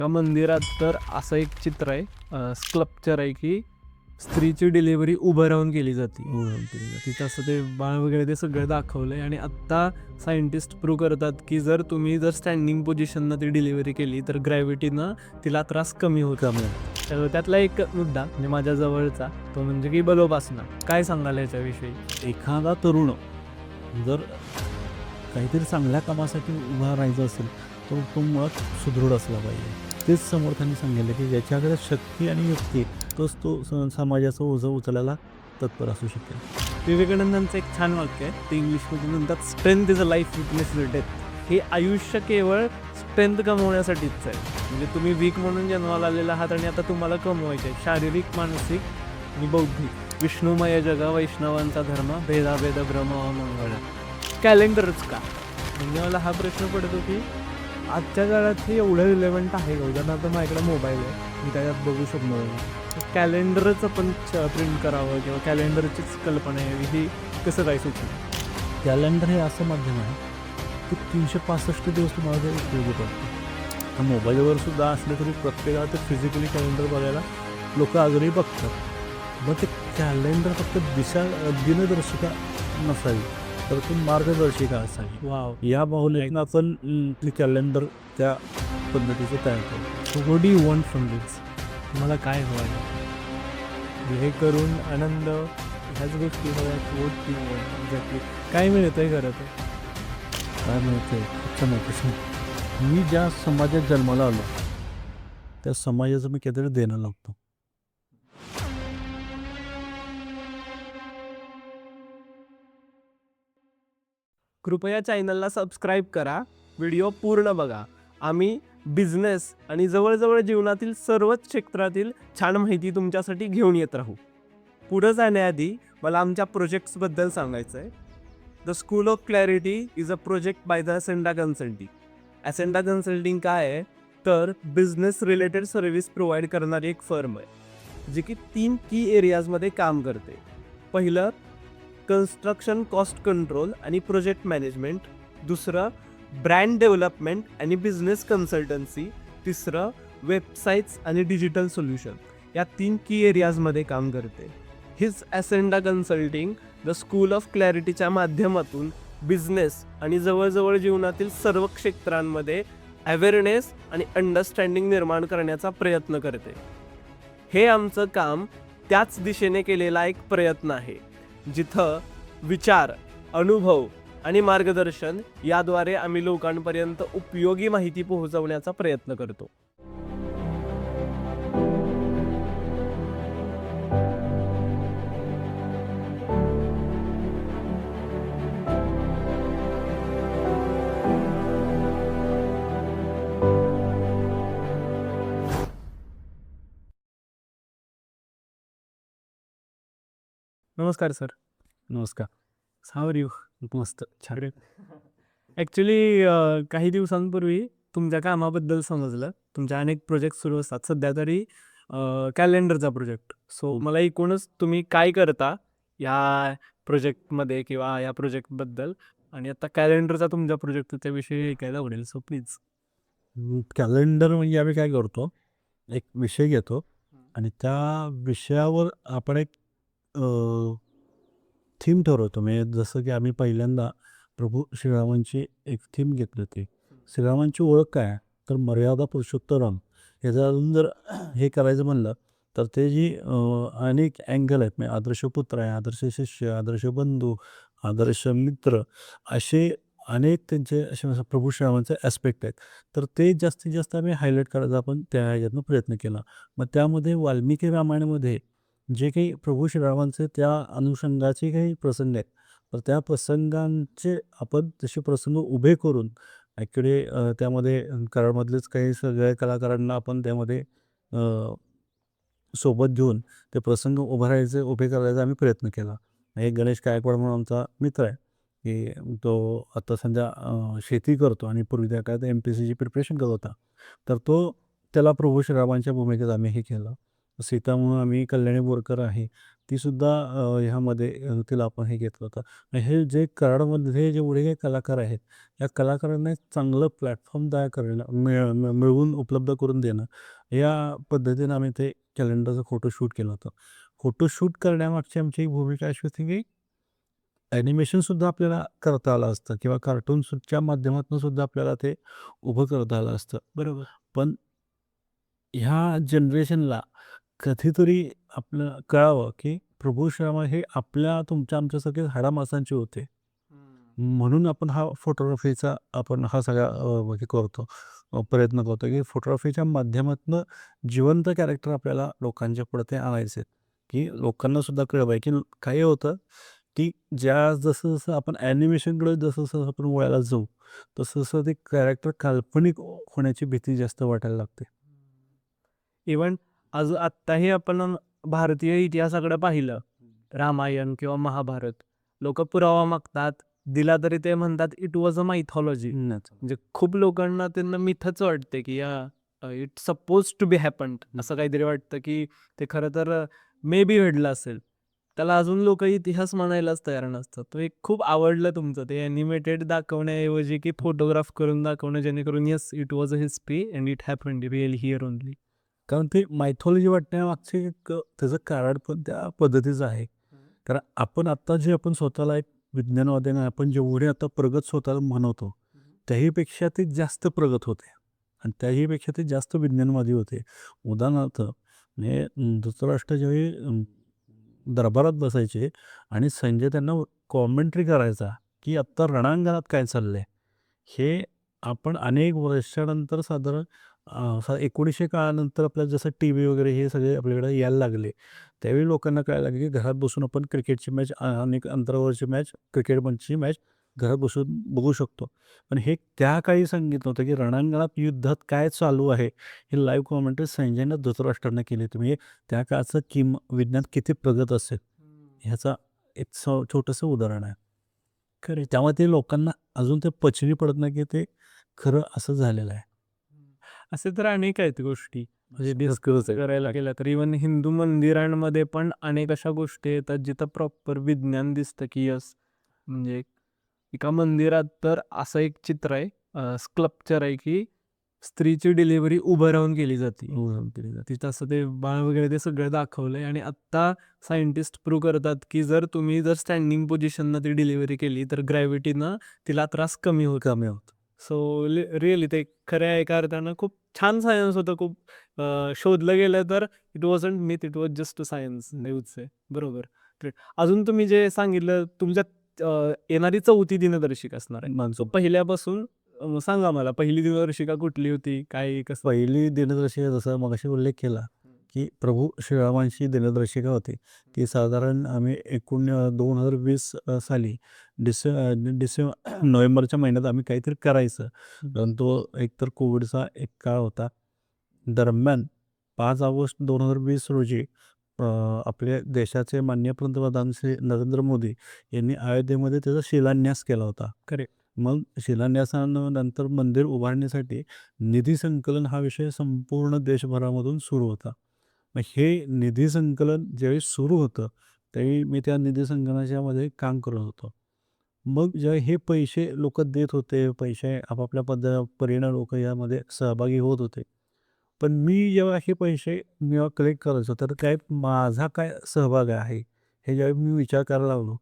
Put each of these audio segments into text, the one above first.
त्या मंदिरात तर असं एक चित्र आहे, स्कल्पचर आहे की स्त्रीची डिलिव्हरी उभं राहून केली जाते. तिथं असं ते बाळ वगैरे ते सगळं दाखवलंय आणि आत्ता सायंटिस्ट प्रूव्ह करतात की जर तुम्ही स्टँडिंग पोझिशननं ती डिलिव्हरी केली तर ग्रॅव्हिटीनं तिला त्रास कमी होतो. तर त्यातला एक मुद्दा म्हणजे माझ्या जवळचा तो म्हणजे की बलोपासना. काय सांगाल याच्याविषयी? एखादा तरुण जर काहीतरी चांगल्या कामासाठी उभा राहायचं असेल तर तो मुळात सुदृढ असला पाहिजे. तेच समर्थांनी सांगितलं की ज्याच्याकडे शक्ती आणि युक्ती तोच तो समाजाचं ओझं उचलायला तत्पर असू शकेल. विवेकानंदांचं एक छान वाक्य आहे, ते इंग्लिशमध्ये म्हणतात, strength is a life witness is a death. हे आयुष्य केवळ स्ट्रेंथ कमवण्यासाठीच आहे. म्हणजे तुम्ही वीक म्हणून जन्माला आलेला आहात आणि आता तुम्हाला कमवायचे आहे शारीरिक, मानसिक आणि बौद्धिक. विष्णुमय जग वैष्णवांचा धर्म, भेदाभेद भ्रम मंगळ. कॅलेंडरच का? म्हणजे मला हा प्रश्न पडतो की आजच्या काळात हे एवढं रिलेव्हंट आहे का? उदाहरणार्थ माझ्याकडे मोबाईल आहे, मी त्याच्यात बघू शकतो. कॅलेंडरच आपण प्रिंट करावं किंवा कॅलेंडरचीच कल्पना यावी, ही कसं काय सुचलं? कॅलेंडर हे असं माध्यम आहे की 365 दिवस तुम्हाला ते उपयोगी पडतं. तर मोबाईलवर सुद्धा असले तरी प्रत्येकाला ते फिजिकली कॅलेंडर बघायला लोक अजूनही बघतात. मग ते कॅलेंडर फक्त दिनदर्शिका नसावी तर ती मार्गदर्शिका असावी. वाव. या बाहुल्यातून आपण ते कॅलेंडर त्या पद्धतीचं तयार करतो. So what do you want from this? तुम्हाला काय हवं आहे? हे करून आनंद, ह्याच गोष्टी हव्यात. What do you want exactly? काय मिळतंय खरं तर? काय माहिती आहे, खूप छान प्रश्न. मी ज्या समाजात जन्माला आलो त्या समाजाचं मी काहीतरी देणं लागतो. कृपया चॅनलला सबस्क्राईब करा, व्हिडिओ पूर्ण बघा. आम्ही बिझनेस आणि जवळजवळ जीवनातील सर्वच क्षेत्रातील छान माहिती तुमच्यासाठी घेऊन येत राहू. पुढं जाण्याआधी मला आमच्या प्रोजेक्ट्सबद्दल सांगायचं आहे. The school of clarity is a project by the Ascenda consulting. Ascenda consulting काय आहे तर बिझनेस रिलेटेड सर्व्हिस प्रोव्हाइड करणारी एक फर्म आहे, जी की 3 की एरियाजमध्ये काम करते. पहिलं, कन्स्ट्रक्शन कॉस्ट कंट्रोल आणि प्रोजेक्ट मॅनेजमेंट. दुसरं, ब्रँड डेव्हलपमेंट आणि बिझनेस कन्सल्टन्सी. तिसरं, वेबसाईट्स आणि डिजिटल सोल्युशन. या 3 की एरियाजमध्ये काम करते. His Ascenda consulting the school ऑफ क्लॅरिटीच्या माध्यमातून बिझनेस आणि जवळजवळ जीवनातील सर्व क्षेत्रांमध्ये अवेअरनेस आणि अंडरस्टँडिंग निर्माण करण्याचा प्रयत्न करते. हे आमचं काम त्याच दिशेने केलेला एक प्रयत्न आहे, जिथं विचार, अनुभव आणि मार्गदर्शन याद्वारे आम्ही लोकांपर्यंत उपयोगी माहिती पोहोचवण्याचा प्रयत्न करतो. नमस्कार सर. नमस्कार. How are you? मस्त, छान. ॲक्च्युली काही दिवसांपूर्वी तुमच्या कामाबद्दल समजलं. तुमच्या अनेक प्रोजेक्ट सुरू असतात. सध्या तरी कॅलेंडरचा प्रोजेक्ट. सो मला एकूणच तुम्ही काय करता या प्रोजेक्टमध्ये किंवा या प्रोजेक्टबद्दल, आणि आता कॅलेंडरचा तुमचा प्रोजेक्ट त्याविषयी ऐकायला आवडेल. So please. कॅलेंडर म्हणजे आम्ही काय करतो, एक विषय घेतो आणि त्या विषयावर आपण एक थीम ठरवतो. म्हणजे जसं की आम्ही पहिल्यांदा प्रभू श्रीरामांची एक थीम घेतली होती. श्रीरामांची ओळख काय आहे तर मर्यादा पुरुषोत्तम. ह्याचं अजून जर हे करायचं म्हणलं तर ते जी अनेक अँगल आहेत, म्हणजे आदर्श पुत्र आहे, आदर्श शिष्य, आदर्श बंधू, आदर्श मित्र, असे अनेक त्यांचे असे प्रभू श्रीरामांचे ॲस्पेक्ट आहेत. तर ते जास्तीत जास्त आम्ही हायलाईट करायचा आपण त्या ह्याच्यातनं प्रयत्न केला. मग त्यामध्ये वाल्मिकी रामायणामध्ये जे काही प्रभू श्रीरामांचे त्या अनुषंगाचे काही प्रसंग आहेत, तर त्या प्रसंगांचे आपण तसे प्रसंग उभे करून ॲक्च्युली त्यामध्ये कराडमधलेच काही सगळ्या कलाकारांना आपण त्यामध्ये सोबत घेऊन ते प्रसंग उभे करायचा आम्ही प्रयत्न केला. एक गणेश गायकवाड म्हणून आमचा मित्र आहे, की तो आता सध्या शेती करतो आणि पूर्वी त्या काळात MPSCची प्रिपरेशन करत होता. तर त्याला प्रभू श्रीरामांच्या भूमिकेत आम्ही हे केलं. सीता म्हणून आम्ही कल्याणी बोरकर आहे, तीसुद्धा ह्यामध्ये तिला आपण हे घेतलं होतं. आणि हे जे कराडमध्ये जेवढे काही कलाकार आहेत, या कलाकारांना एक चांगलं प्लॅटफॉर्म तयार करणं मिळवून उपलब्ध करून देणं, या पद्धतीनं आम्ही ते कॅलेंडरचं फोटोशूट केलं होतं. फोटोशूट करण्यामागची आमची भूमिका अशी होती की ॲनिमेशनसुद्धा आपल्याला करता आलं असतं किंवा कार्टून्सच्या माध्यमातून सुद्धा आपल्याला ते उभं करता आलं असतं. बरोबर. पण ह्या जनरेशनला कधीतरी आपलं कळावं की प्रभू श्रीराम हे आपल्या तुमच्या आमच्यासारखे हाडामासांचे होते. म्हणून आपण हा फोटोग्राफीचा आपण हा सगळा हे करतो, प्रयत्न करतो की फोटोग्राफीच्या माध्यमातून जिवंत कॅरेक्टर आपल्याला लोकांच्या पुढे ते आणायचे, की लोकांना सुद्धा कळलं पाहिजे की काय होतं की जसं जसं आपण ॲनिमेशनकडे जसं जसं आपण वळायला जाऊ, तसं तसं ते कॅरेक्टर काल्पनिक होण्याची भीती जास्त वाटायला लागते. इव्हन आत्ताही आपण भारतीय इतिहासाकडे पाहिलं, रामायण किंवा महाभारत, लोक पुरावा मागतात, दिला तरी ते म्हणतात इट वॉज अ मायथॉलॉजी. म्हणजे खूप लोकांना त्यांना मिथच वाटते की it suppose to be happened, असं काहीतरी वाटतं की ते खरं तर मे बी घडलं असेल. त्याला अजून लोक इतिहास म्हणायलाच तयार नसतात. तो एक खूप आवडलं तुमचं ते ॲनिमेटेड दाखवण्याऐवजी की फोटोग्राफ करून दाखवणं, जेणेकरून yes it was a history and it happened really here only. कारण ते मायथॉलॉजी वाटण्यामागचे एक त्याचं कारण पण त्या पद्धतीचं आहे. कारण आपण आत्ता जे आपण स्वतःला एक विज्ञानवाद्याने आपण जेवढे आता प्रगत स्वतःला म्हणवतो, त्याहीपेक्षा ते जास्त प्रगत होते आणि त्याहीपेक्षा ते जास्त विज्ञानवादी होते. उदाहरणार्थ म्हणजे धृतराष्ट्र ज्यावेळी दरबारात बसायचे आणि संजय त्यांना कॉमेंट्री करायचा, की आत्ता रणांगणात काय चाललंय? हे आपण अनेक वर्षानंतर साधारण 1900 काळानंतर आपल्याला जसं टीव्ही वगैरे हे सगळे आपल्याकडे यायला लागले. त्यावेळी लोकांना कळायला लागले, की घरात बसून आपण क्रिकेटची मॅच अनेक अंतरावरची मॅच, क्रिकेट मॅचची मॅच घरात बसून बघू शकतो. पण हे त्या काळी सांगितलं होतं, की रणांगणात युद्धात काय चालू आहे, हे लाईव्ह कॉमेंटरी संजयनं धृतराष्ट्रानं केली होती. म्हणजे त्या काळचं विज्ञान किती प्रगत असेल, ह्याचा एक छोटंसं उदाहरण आहे. खरे. त्यामुळे ते लोकांना अजून ते पचनी पडत नाही, की ते खरं असं झालेलं आहे. असे तर अनेक आहेत गोष्टी, म्हणजे डिस्कस आहे. करायला गेलं तर इव्हन हिंदू मंदिरांमध्ये पण अनेक अशा गोष्टी येतात जिथं प्रॉपर विज्ञान दिसतं की यस, म्हणजे एका मंदिरात तर असं एक चित्र आहे, स्कल्पचर आहे की स्त्रीची डिलिव्हरी उभं राहून केली जाते. तिथं असं ते बाळ वगैरे ते सगळं दाखवलंय आणि आत्ता सायंटिस्ट प्रूव्ह करतात की जर तुम्ही जर स्टँडिंग पोझिशननं ती डिलिव्हरी केली तर ग्रॅव्हिटीनं तिला त्रास कमी होतो. कमी होतं. सो रिअली ते खऱ्या एका अर्थानं खूप छान सायन्स होतं. खूप शोधलं गेलं तर it wasn't myth, it was just science I would से. बरोबर. ग्रेट. अजून तुम्ही जे सांगितलं तुमच्यात येणारी 4थी दिनदर्शिका असणार आहे. सो पहिल्यापासून सांगा मला पहिली दिनदर्शिका कुठली होती? काय कसं? पहिली दिनदर्शिका जसं मगाशी उल्लेख केला, की प्रभू श्रीरामांची दिनदर्शिका होती. ती साधारण आम्ही 2020 साली नोव्हेंबरच्या महिन्यात आम्ही काहीतरी करायचं. परंतु एकतर कोविडचा एक काळ होता. दरम्यान 5 ऑगस्ट 2020 रोजी आपल्या देशाचे माननीय पंतप्रधान श्री नरेंद्र मोदी यांनी अयोध्येमध्ये त्याचा शिलान्यास केला होता. करेक्ट. मग शिलान्यासानंतर मंदिर उभारण्यासाठी निधी संकलन हा विषय संपूर्ण देशभरामधून सुरू होता. मग हे निधी संकलन ज्यावेळी सुरू होतं, त्यावेळी मी त्या निधी संकलनाच्यामध्ये काम करत होतो. मग जेव्हा हे पैसे लोकं देत होते, पैसे आपापल्या परीनं लोकं यामध्ये सहभागी होत होते. पण मी जेव्हा हे पैसे जेव्हा कलेक्ट करायचो, तर काय माझा काय सहभाग आहे, हे ज्यावेळी मी विचार करायला लागलो,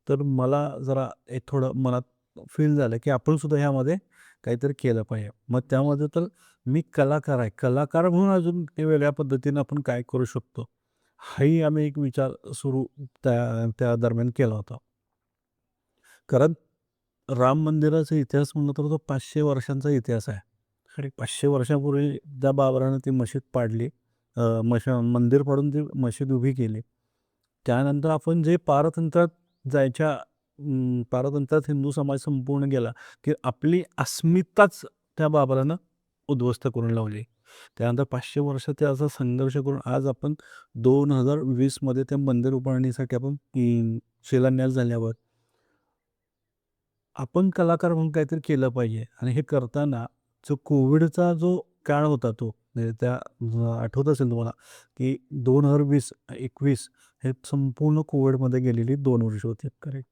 तर मला जरा एक थोडं मनात फील झालं, की आपण सुद्धा ह्यामध्ये काहीतरी केलं पाहिजे. मग त्यामध्ये तर मी कलाकार आहे. कलाकार म्हणून अजून ते वेगळ्या पद्धतीनं आपण काय करू शकतो? हाही आम्ही एक विचार सुरू त्या त्या दरम्यान केला होता. कारण राम मंदिराचा इतिहास म्हणलं तर तो 500 वर्षांचा इतिहास आहे. करेक्ट. 500 वर्षापूर्वी त्या बाबरानं ती मशीद पाडली. मंदिर पाडून ती मशीद उभी केली. त्यानंतर आपण जे पारतंत्र्यात जायच्या पारतंत्र्यात हिंदू समाज संपूर्ण गेला, की आपली अस्मिताच त्या बाबरानं उद्ध्वस्त करून लावली. त्यानंतर 500 वर्ष त्याचा संघर्ष करून आज आपण 2020 मध्ये त्या मंदिर उभारणीसाठी आपण शिलान्यास झाल्यावर आपण कलाकार म्हणून काहीतरी केलं पाहिजे आणि हे करताना जो कोविडचा जो काळ होता तो म्हणजे त्या आठवत असेल तुम्हाला, की 2020-21 हे संपूर्ण कोविडमध्ये गेलेली 2 वर्ष होती. करेक्ट.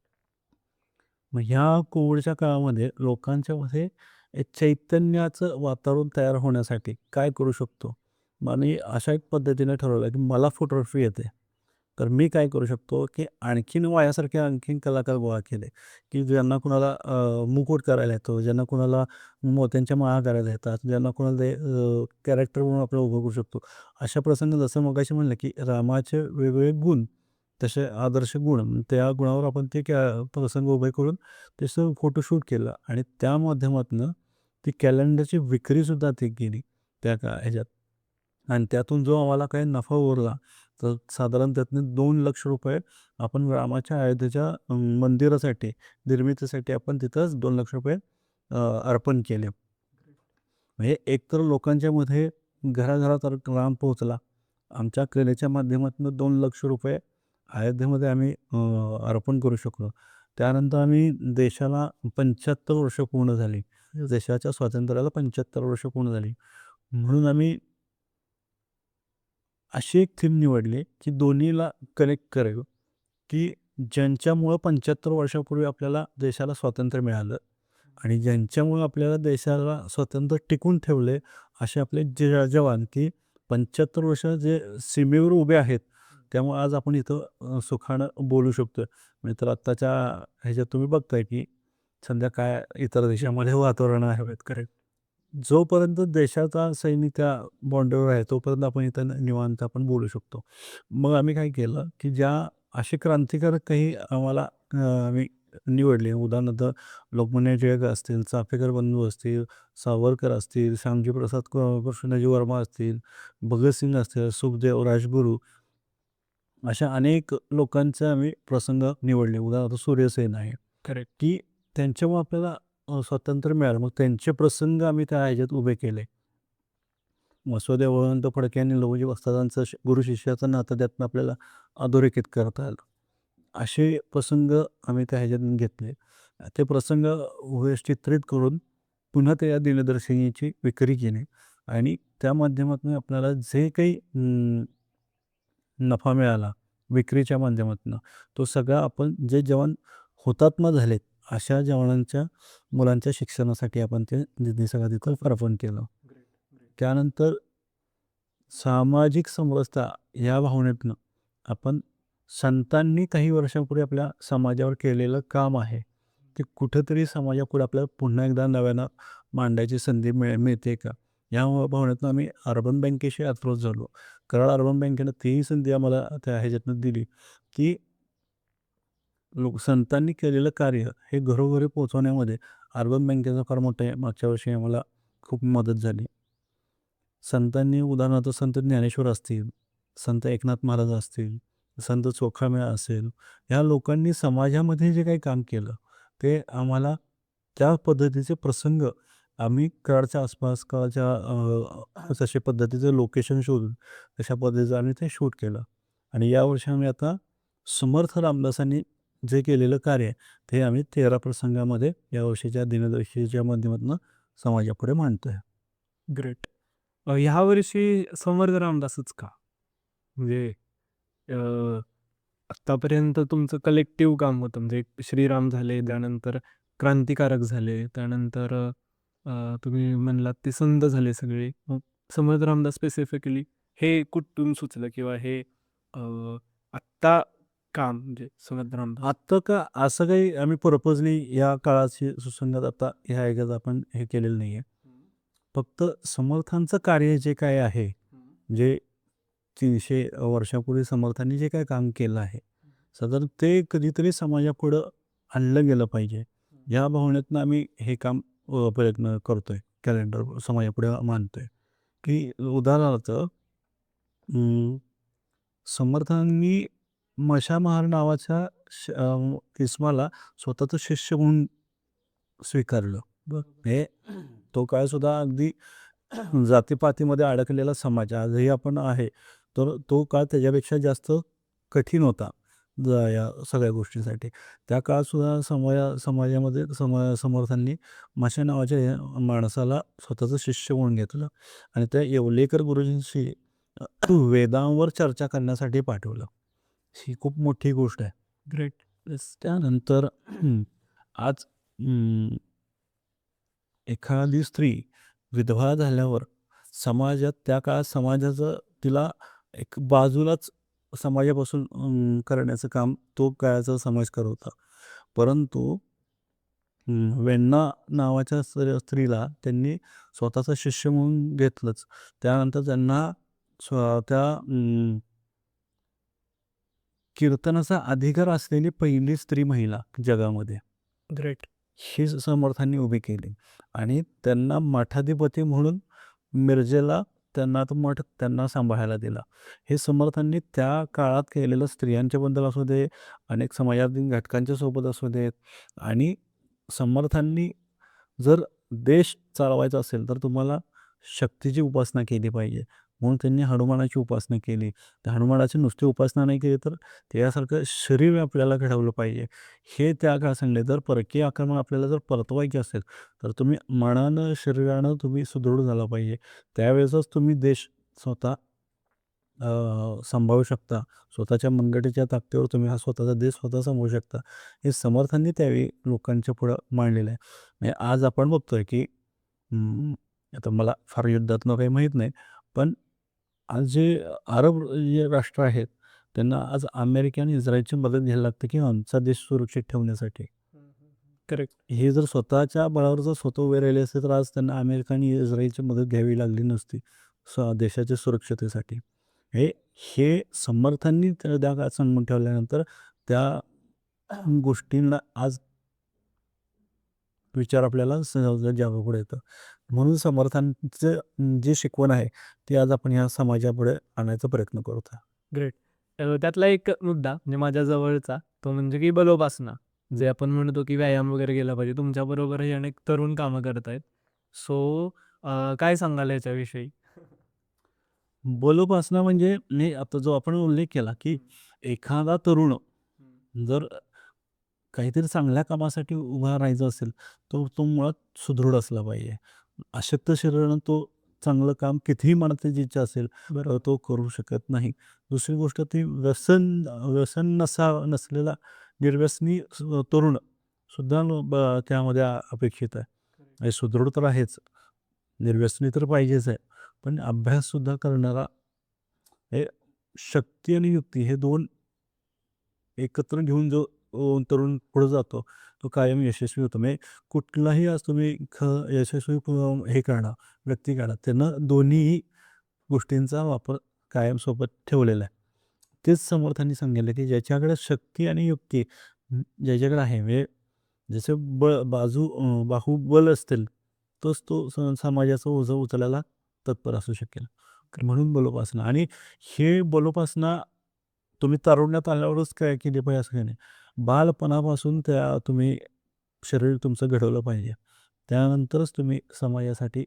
मग ह्या कोविडच्या काळामध्ये लोकांच्यामध्ये एक चैतन्याचं वातावरण तयार होण्यासाठी काय करू शकतो? मग मी अशा एक पद्धतीने ठरवलं की मला फोटोग्राफी येते. तर मी काय करू शकतो, की आणखीन माझ्यासारखे आणखीन कलाकार गोळा केले, की ज्यांना कुणाला मुकुट करायला येतो, ज्यांना कुणाला मोत्यांच्या माळा करायला येतात, ज्यांना कुणाला ते कॅरेक्टर म्हणून आपण उभं करू शकतो. अशा प्रसंगी जसं मगाशी म्हणलं, की रामाचे वेगवेगळे गुण, तसे आदर्श गुण, त्या गुणावर आपण ते प्रसंग उभे करून त्याचं फोटोशूट केलं आणि त्या माध्यमातून ती कॅलेंडरची विक्रीसुद्धा ती केली त्या ह्याच्यात. आणि त्यातून जो आम्हाला काही नफा उरला, तर साधारण त्यातून ₹2,00,000 आपण रामाच्या अयोध्येच्या मंदिरासाठी, निर्मितीसाठी आपण तिथंच ₹2,00,000 अर्पण केले. म्हणजे एकतर लोकांच्यामध्ये घराघरात राम पोहोचला. आमच्या कलेच्या माध्यमातून ₹2,00,000 अयोध्येमध्ये आम्ही अर्पण करू शकलो. त्यानंतर आम्ही देशाला 75 वर्ष पूर्ण झाली. देशाच्या स्वातंत्र्याला 75 वर्ष पूर्ण झाली. म्हणून आम्ही अशी एक थीम निवडली, की दोन्हीला कनेक्ट करावं, की ज्यांच्यामुळं 75 वर्षापूर्वी आपल्याला देशाला स्वातंत्र्य मिळालं आणि ज्यांच्यामुळं आपल्याला देशाला स्वातंत्र्य टिकवून ठेवले, असे आपले जे जवान, की 75 वर्ष जे सीमेवर उभे आहेत. त्यामुळे आज आपण इथं सुखानं बोलू शकतोय. नाहीतर आत्ताच्या ह्याच्यात तुम्ही बघताय, की सध्या काय इतर देशामध्ये वातावरण आहे. करेक्ट. जोपर्यंत देशाचा सैनिक त्या बॉर्डरवर आहे, तोपर्यंत आपण इथं निवांत आपण बोलू शकतो. मग आम्ही काय केलं, की ज्या असे क्रांतिकारक काही आम्हाला आम्ही निवडले. उदाहरणार्थ लोकमान्य टिळक असतील, चाफेकर बंधू असतील, सावरकर असतील, श्यामजी प्रसाद कृष्णाजी वर्मा असतील, भगतसिंग असतील, सुखदेव, राजगुरू, अशा अनेक लोकांचे आम्ही प्रसंग निवडले. उदाहरणार्थ सूर्यसेन आहे, करेक्ट. की त्यांच्यामुळे आपल्याला स्वातंत्र्य मिळालं. मग त्यांचे प्रसंग आम्ही त्या ह्याच्यात उभे केले. वासुदेव बळवंत फडके आणि लहुजी वस्तादांचं गुरु शिष्याचं नातं त्यातनं आपल्याला अधोरेखित करता आलं. असे प्रसंग आम्ही त्या ह्याच्यातून घेतले. ते प्रसंग चित्रित करून पुन्हा त्या दिनदर्शिनीची विक्री केली आणि त्या माध्यमातून आपल्याला जे काही नफा मिळाला विक्रीच्या माध्यमातून, तो सगळा आपण जे जवान हुतात्मा झालेत, अशा जवानांच्या मुलांच्या शिक्षणासाठी आपण ते निधी सगळं तिथं अर्पण केलं. त्यानंतर सामाजिक समरसता या भावनेतनं आपण संतांनी काही वर्षांपूर्वी आपल्या समाजावर केलेलं काम आहे, ते कुठेतरी समाजापुढे आपल्याला पुन्हा एकदा नव्यानं मांडायची संधी मिळते का? या भावनेतनं आम्ही अर्बन बँकेशी अप्रोच झालो. कराड अर्बन बँकेनं तीही संधी आम्हाला त्या ह्याच्यातनं दिली, की संतांनी केलेलं कार्य हे घरोघरी पोहोचवण्यामध्ये अर्बन बँकेचा फार मोठा मागच्या वर्षी आम्हाला खूप मदत झाली. संतांनी उदाहरणार्थ संत ज्ञानेश्वर असतील, संत एकनाथ महाराज असतील, संत चोखामेळा असेल, ह्या लोकांनी समाजामध्ये जे काही काम केलं, ते आम्हाला त्या पद्धतीचे प्रसंग आम्ही कराडच्या आसपास तशा पद्धतीचं लोकेशन शोधून तशा पद्धतीचं आम्ही ते शूट केलं. आणि यावर्षी आम्ही आता समर्थ रामदासांनी जे केलेलं कार्य आहे, ते आम्ही 13 प्रसंगामध्ये यावर्षीच्या दिनदर्शिकेच्या माध्यमातून समाजापुढे मांडतोय. ग्रेट. ह्या वर्षी समर्थ रामदासच का? म्हणजे आत्तापर्यंत तुमचं कलेक्टिव्ह काम होतं. म्हणजे श्रीराम झाले, त्यानंतर क्रांतिकारक झाले, त्यानंतर तुम्ही म्हणलात ते संत झाले सगळे. मग समर्थ रामदास स्पेसिफिकली हे कुठून सुचलं किंवा हे आत्ता काम म्हणजे समर्थ रामदास? आत्ता का असं काही आम्ही पर्पजली या काळाची सुसंगत आता ह्या ह्याच्यात आपण हे केलेलं नाही आहे. फक्त समर्थांचं कार्य जे काय आहे, जे 300 वर्षापूर्वी समर्थांनी जे काही काम केलं आहे, साधारण ते कधीतरी समाजापुढं आणलं गेलं पाहिजे. या भावनेतनं आम्ही हे काम प्रयत्न करतोय. कॅलेंडर समाजापुढे मांडतोय, की उदाहरणार्थ समर्थांनी मशामहार नावाच्या किस्माला स्वतःचं शिष्य म्हणून स्वीकारलं. हे तो काळसुद्धा अगदी जातीपातीमध्ये अडकलेला समाज आजही आपण आहे. तर तो काळ त्याच्यापेक्षा जास्त कठीण होता या सगळ्या गोष्टींसाठी. त्या काळातसुद्धा समाजामध्ये समर्थांनी माशा नावाच्या माणसाला स्वतःचं शिष्य म्हणून घेतलं आणि त्या येवलेकर गुरुजींशी वेदांवर चर्चा करण्यासाठी पाठवलं. ही खूप मोठी गोष्ट आहे. ग्रेट. त्यानंतर आज एखादी स्त्री विधवा झाल्यावर समाजात त्या काळात समाजाचं तिला एक बाजूलाच समाजापासून करण्याचं काम तो काळाचा समाज करत होता. परंतु वेण्णा नावाच्या स्त्रीला त्यांनी स्वतःचा शिष्य म्हणून घेतलंच. त्यानंतर त्यांना त्या कीर्तनाचा अधिकार असलेली पहिली स्त्री महिला जगामध्ये. ग्रेट. ही समर्थांनी उभी केली आणि त्यांना मठाधिपती म्हणून मिरजेला त्यांना तो मठ त्यांना सांभाळायला दिला. हे समर्थांनी त्या काळात केलेलं स्त्रियांच्या बद्दल असू दे, अनेक समाजातील घटकांच्या सोबत असू देत आणि समर्थांनी जर देश चालवायचा असेल तर तुम्हाला शक्तीची उपासना केली पाहिजे. म्हणून त्यांनी हनुमानाची उपासना केली. त्या हनुमानाची नुसती उपासना नाही केली तर त्यासारखं शरीर आपल्याला घडवलं पाहिजे. हे त्या काळात सांगले. जर परकीय आक्रमण आपल्याला जर परतवायचे असेल तर तुम्ही मनानं, शरीरानं तुम्ही सुदृढ झाला पाहिजे. त्यावेळेसच तुम्ही देश स्वतः सांभाळू शकता. स्वतःच्या मनगटीच्या ताकदीवर तुम्ही हा स्वतःचा देश स्वतः सांभाळू शकता. हे समर्थांनी त्यावेळी लोकांच्या पुढं मांडलेलं आहे. म्हणजे आज आपण बघतोय की आता मला फार युद्धातनं काही माहीत नाही. पण आज जे अरब जे राष्ट्र आहेत त्यांना आज अमेरिका आणि इस्रायलची मदत घ्यायला लागते की आमचा देश सुरक्षित ठेवण्यासाठी. करेक्ट. हे जर स्वतःच्या बळावर जर स्वतः उभे राहिले असते तर आज त्यांना अमेरिका आणि इस्रायलची मदत घ्यावी लागली नसती देशाच्या सुरक्षतेसाठी. हे हे समर्थांनी त्या काळात सांगून ठेवल्यानंतर त्या गोष्टींना आज विचार आपल्याला जगापुढे येतं. म्हणून समर्थांचं जे शिकवण आहे ती आज आपण ह्या समाजापुढे आणायचा प्रयत्न करत आहे. ग्रेट. त्यातला एक मुद्दा म्हणजे माझ्या जवळचा तो म्हणजे की बलोपासना. जे आपण म्हणतो की व्यायाम वगैरे केला पाहिजे. तुमच्याबरोबरही अनेक तरुण कामं करत आहेत. सो काय सांगाल याच्याविषयी? बलोपासना म्हणजे मी आता जो आपण उल्लेख केला की एखादा तरुण जर काहीतरी चांगल्या कामासाठी उभा राहायचं असेल तर तो मुळात सुदृढ असला पाहिजे. अशक्त शरीरानं तो चांगलं काम कितीही मनाची इच्छा असेल तर तो करू शकत नाही. दुसरी गोष्ट ती व्यसन नसलेला निर्व्यसनी तरुण सुद्धा त्यामध्ये अपेक्षित आहे. म्हणजे सुदृढ तर आहेच, निर्व्यसनी तर पाहिजेच आहे. पण अभ्याससुद्धा करणारा हे शक्ती आणि युक्ती हे 2 एकत्र घेऊन जो तरुण पुढे जातो तो कायम यशस्वी होतो. म्हणजे कुठलाही आज तुम्ही यशस्वी हे काढा, व्यक्ती काढा, त्यानं दोन्ही गोष्टींचा वापर कायम सोबत ठेवलेला आहे. तेच समर्थांनी सांगितलं की ज्याच्याकडे शक्ती आणि युक्ती ज्याच्याकडे आहे म्हणजे जसे बाहुबल असतील तोच तो समाजाचं ओझं उचलायला तत्पर असू शकेल. म्हणून बलोपासना आणि हे बलोपासना तुम्ही तारुण्यात आल्यावरच काय केली पाहिजे असं काही नाही. बालपणापासून तुम्ही शरीर तुमचं घडवलं पाहिजे. त्यानंतरच तुम्ही समाजासाठी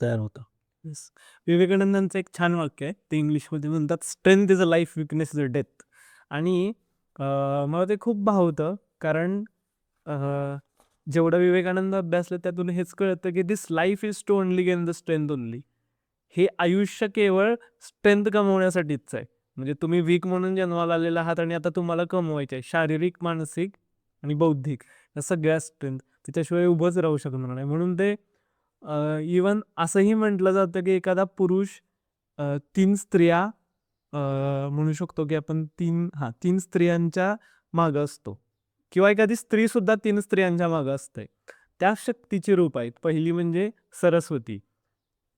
तयार होता. येस. विवेकानंदांचं एक छान वाक्य आहे. ते इंग्लिशमध्ये म्हणतात, "strength is a life, weakness is a death." आणि मला ते खूप भावतं कारण जेवढं विवेकानंद अभ्यासलं त्यातून हेच कळतं की this life is to only gain the strength only. हे आयुष्य केवळ स्ट्रेंथ कमवण्यासाठीच आहे. म्हणजे तुम्ही वीक म्हणून जन्माला आलेला आहात आणि आता तुम्हाला कमवायचे आहे. शारीरिक, मानसिक आणि बौद्धिक या सगळ्या स्ट्रेंथ. त्याच्याशिवाय उभंच राहू शकणार नाही. म्हणून ते इवन असंही म्हटलं जातं की एखादा पुरुष 3 स्त्रिया म्हणू शकतो की आपण 3 स्त्रियांच्या मागं असतो किंवा एखादी स्त्रीसुद्धा 3 स्त्रियांच्या मागं असते. त्या शक्तीची रूप आहेत. पहिली म्हणजे सरस्वती.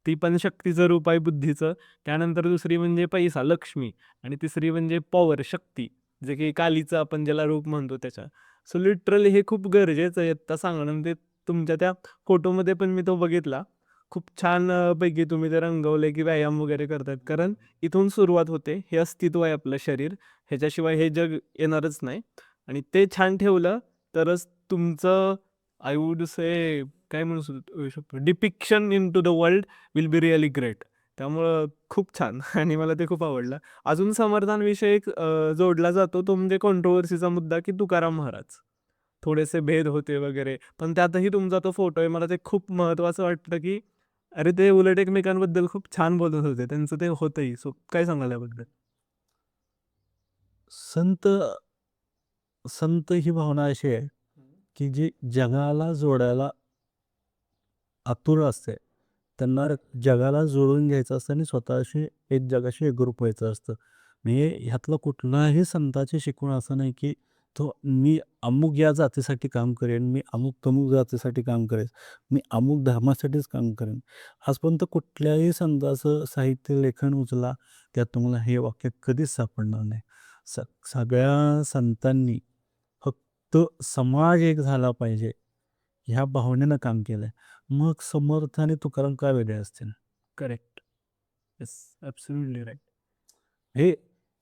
ती पण शक्तीचं रूप आहे बुद्धीचं. त्यानंतर दुसरी म्हणजे पैसा, लक्ष्मी आणि तिसरी म्हणजे पॉवर, शक्ती, जे की कालीचं आपण ज्याला रूप म्हणतो त्याच्या. सो लिटरली हे खूप गरजेचं आहे आता सांगणं. म्हणजे तुमच्या त्या फोटोमध्ये पण मी तो बघितला. खूप छान पैकी तुम्ही ते रंगवले की व्यायाम वगैरे करतायत. कारण इथून सुरुवात होते. हे अस्तित्व आहे आपलं शरीर. ह्याच्याशिवाय हे जग येणारच नाही आणि ते छान ठेवलं तरच तुमचं आय वुड से काय म्हणू शकतो depiction in to the world will be really great. त्यामुळं खूप छान आणि मला ते खूप आवडलं. अजून समर्थांविषयी एक जोडला जातो तो म्हणजे कॉन्ट्रोव्हर्सीचा मुद्दा की तुकाराम महाराज. थोडेसे भेद होते वगैरे. पण त्यातही तुमचा तो फोटो आहे. मला ते खूप महत्त्वाचं वाटतं की अरे ते उलट एकमेकांबद्दल खूप छान बोलत होते. त्यांचं ते होतंही. सो काय सांगाल याबद्दल? संत संत ही भावना अशी आहे की जी जगाला जोडायला आतुर असते. त्यांना जगाला जोडून घ्यायचं असतं आणि स्वतःशी एक जगाशी एकरूप व्हायचं असतं. म्हणजे ह्यातलं कुठलाही संताची शिकवण असं नाही की तो मी अमुक या जातीसाठी काम करेन, मी अमुक-तमुक जातीसाठी काम करेन, मी अमुक धर्मासाठीच काम करेन. आजपर्यंत कुठल्याही संताचं साहित्य लेखन उचला, त्यात तुम्हाला हे वाक्य कधीच सापडणार नाही. स सगळ्या संतांनी फक्त समाज एक झाला पाहिजे, ह्या भावनेनं काम केलंय. मग समर्थ आणि तुकाराम काय वेगळे असतील? करेक्ट. Yes, absolutely right. हे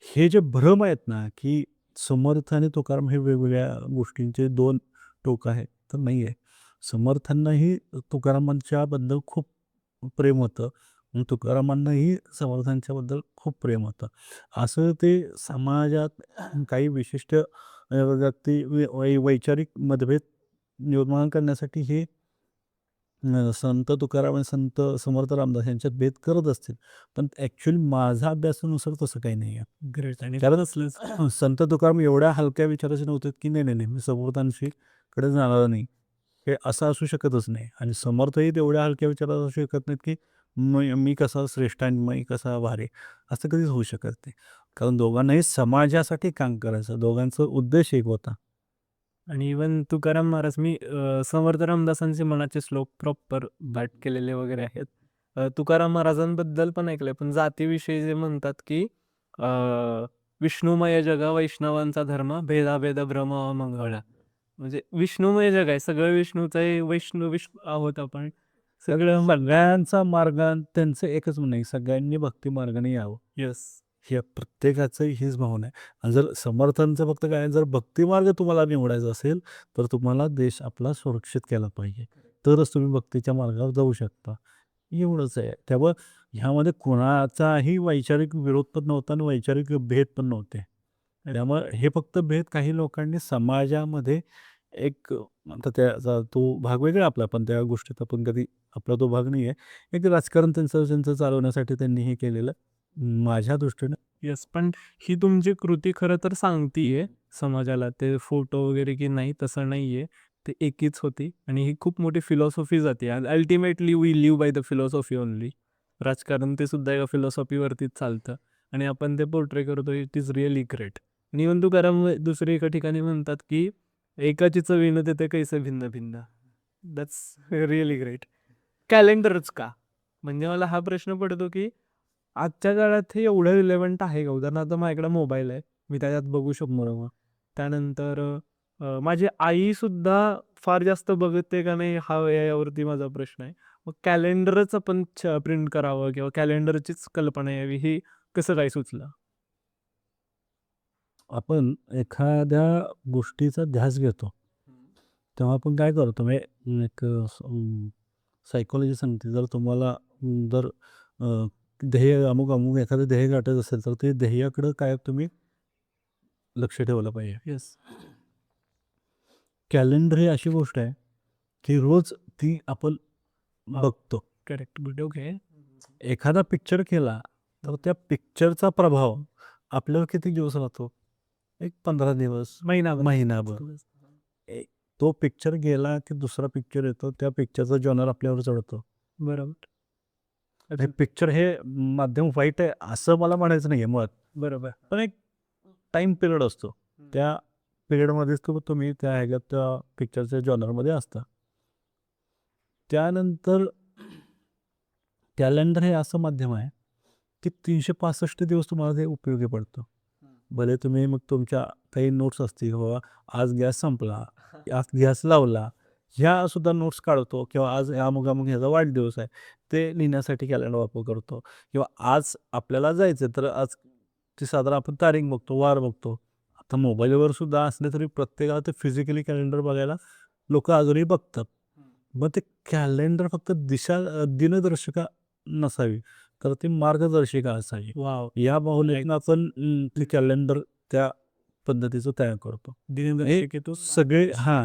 हे जे भ्रम आहेत ना, की समर्थ आणि तुकाराम हे वेगवेगळ्या गोष्टींचे 2 टोक आहेत, तर नाही आहे. समर्थांनाही तुकारामांच्याबद्दल खूप प्रेम होतं आणि तुकारामांनाही समर्थांच्याबद्दल खूप प्रेम होतं. असं ते समाजात काही विशिष्ट व्यक्ती वैचारिक मतभेद निर्माण करण्यासाठी हे संत तुकाराम आणि संत समर्थ रामदास यांच्यात भेद करत असतील. पण ॲक्चुअली माझ्या अभ्यासानुसार तसं काही नाही आहे. ग्रेट. आणि कारण संत तुकाराम एवढ्या हलक्या विचाराचे नव्हते, की नाही, नाही, नाही, मी समर्थांशी कडे जाणार नाही. हे असं असू शकतच नाही. आणि समर्थही तेवढ्या हलक्या विचारात असू शकत नाहीत, की मी कसा श्रेष्ठ आणि मी कसा भारी, असं कधीच होऊ शकत नाही. कारण दोघांनाही समाजासाठी काम करायचं. दोघांचा उद्देश एक होता. आणि इवन तुकाराम महाराज, मी समर्थ रामदासांचे मनाचे श्लोक प्रॉपर पाठ केलेले वगैरे आहेत. तुकाराम महाराजांबद्दल पण ऐकलंय, पण जातीविषयी जे म्हणतात की अ, विष्णुमय जग वैष्णवांचा धर्म, भेदाभेद भ्रम मंगळा. म्हणजे विष्णुमय जग आहे, सगळं विष्णूचं आहे, विष्णू आहोत आपण. सगळं सगळ्यांचा मार्ग त्यांचं एकच म्हणणं आहे, सगळ्यांनी भक्ती मार्गाने यावं. येस. हे प्रत्येकाचं हीच भावना आहे. आणि जर समर्थांचं फक्त काय, जर भक्तिमार्ग तुम्हाला निवडायचा असेल, तर तुम्हाला देश आपला सुरक्षित केला पाहिजे. तरच तुम्ही भक्तीच्या मार्गावर जाऊ शकता. एवढंच आहे. त्यामुळं ह्यामध्ये कोणाचाही वैचारिक विरोध पण नव्हता आणि वैचारिक भेद पण नव्हते. त्यामुळे हे फक्त भेद काही लोकांनी समाजामध्ये एक आता त्याचा तो भाग वेगळा आपला, पण त्या गोष्टीत आपण कधी आपला तो भाग नाही आहे. एक राजकारण त्यांचं त्यांचं चालवण्यासाठी त्यांनी हे केलेलं. माझ्या दृष्टीनं येस, पण ही तुमची कृती खरं तर सांगतीये समाजाला, ते फोटो वगैरे की नाही तसं नाहीये. ते एकीच होती आणि ही खूप मोठी फिलॉसॉफी जाते. Ultimately we live by the philosophy only. राजकारण ते सुद्धा एका फिलॉसॉफीवरतीच चालतं आणि आपण ते पोर्ट्रे करतो. It is really great. आणि इवन तुकाराम दुसरी एका ठिकाणी म्हणतात की एकाची चवीनं ते कैसे भिन्न भिन्न. That's really great. कॅलेंडरच का? म्हणजे मला हा प्रश्न पडतो की आजच्या काळात हे एवढं रिलेव्हंट आहे का? उदाहरणार्थ माझ्याकडे मोबाईल आहे. मी त्याच्यात बघू शकतो. बरोबर. त्यानंतर माझी आईसुद्धा फार जास्त बघते का नाही हा यावरती माझा प्रश्न आहे. मग कॅलेंडरच आपण प्रिंट करावं किंवा कॅलेंडरचीच कल्पना यावी, ही कसं काय सुचलं? आपण एखाद्या गोष्टीचा ध्यास घेतो, तेव्हा आपण काय करतो म्हणजे एक सायकॉलॉजी सांगते, जर तुम्हाला जर ध्येय अमुक एखादं ध्येय गाठायचं असेल, तर ते ध्येयाकडं काय तुम्ही लक्ष ठेवलं पाहिजे. येस. कॅलेंडर ही अशी गोष्ट आहे, की रोज ती आपण बघतो. करेक्ट. गुड. ओके. एखादा पिक्चर केला, तर त्या पिक्चरचा प्रभाव आपल्यावर किती दिवस राहतो? एक 15 दिवस, महिनाभर. महिनाभर. तो पिक्चर गेला, की दुसरा पिक्चर येतो. त्या पिक्चरचा जॉनर आपल्यावर चढतो. बरोबर. हे पिक्चर हे माध्यम वाईट आहे असं मला म्हणायचं नाही आहे मुळात. बरोबर. पण एक टाईम पिरियड असतो. त्या पिरियडमध्येच तुम्ही त्या ह्याच्यात त्या पिक्चरच्या जॉनरमध्ये असता. त्यानंतर कॅलेंडर हे असं माध्यम आहे, की 365 दिवस तुम्हाला ते उपयोगी पडतं. भले तुम्ही मग तुमच्या काही नोट्स असतील, बाबा आज गॅस संपला, आज गॅस लावला, ह्या सुद्धा नोट्स काढतो किंवा आज अमुक-अमुक ह्याचा वाढदिवस आहे, ते लिहिण्यासाठी कॅलेंडर वापर करतो किंवा आज आपल्याला जायचं तर आज ती साधारण आपण तारीख बघतो, वार बघतो. आता मोबाईलवर सुद्धा असले तरी प्रत्येकाला ते फिजिकली कॅलेंडर बघायला लोकं अजूनही बघतात. मग ते कॅलेंडर फक्त दिनदर्शिका नसावी, तर ती मार्गदर्शिका असावी. वाव. या भावनेतनं आपण ते कॅलेंडर त्या पद्धतीचं तयार करतो. दिनदर्शिकेतून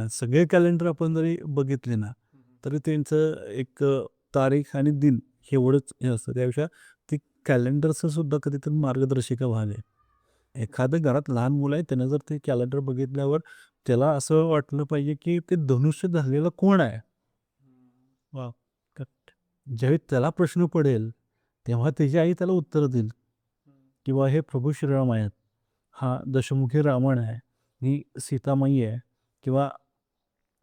सगळे कॅलेंडर आपण जरी बघितले ना, तरी त्यांचं एक तारीख आणि दिन एवढंच हे असतं. त्यापेक्षा ती कॅलेंडरचं सुद्धा कधीतरी मार्गदर्शिका व्हावी. एखादं घरात लहान मुलं आहे त्यानं जर ते कॅलेंडर बघितल्यावर त्याला असं वाटलं पाहिजे की ते धनुष्य धरलेलं कोण आहे. वा. ज्यावेळी त्याला प्रश्न पडेल तेव्हा त्याची आई त्याला उत्तर देईल किंवा हे प्रभू श्रीराम आहेत, हा दशमुखी रावण आहे, ही सीतामाई आहे किंवा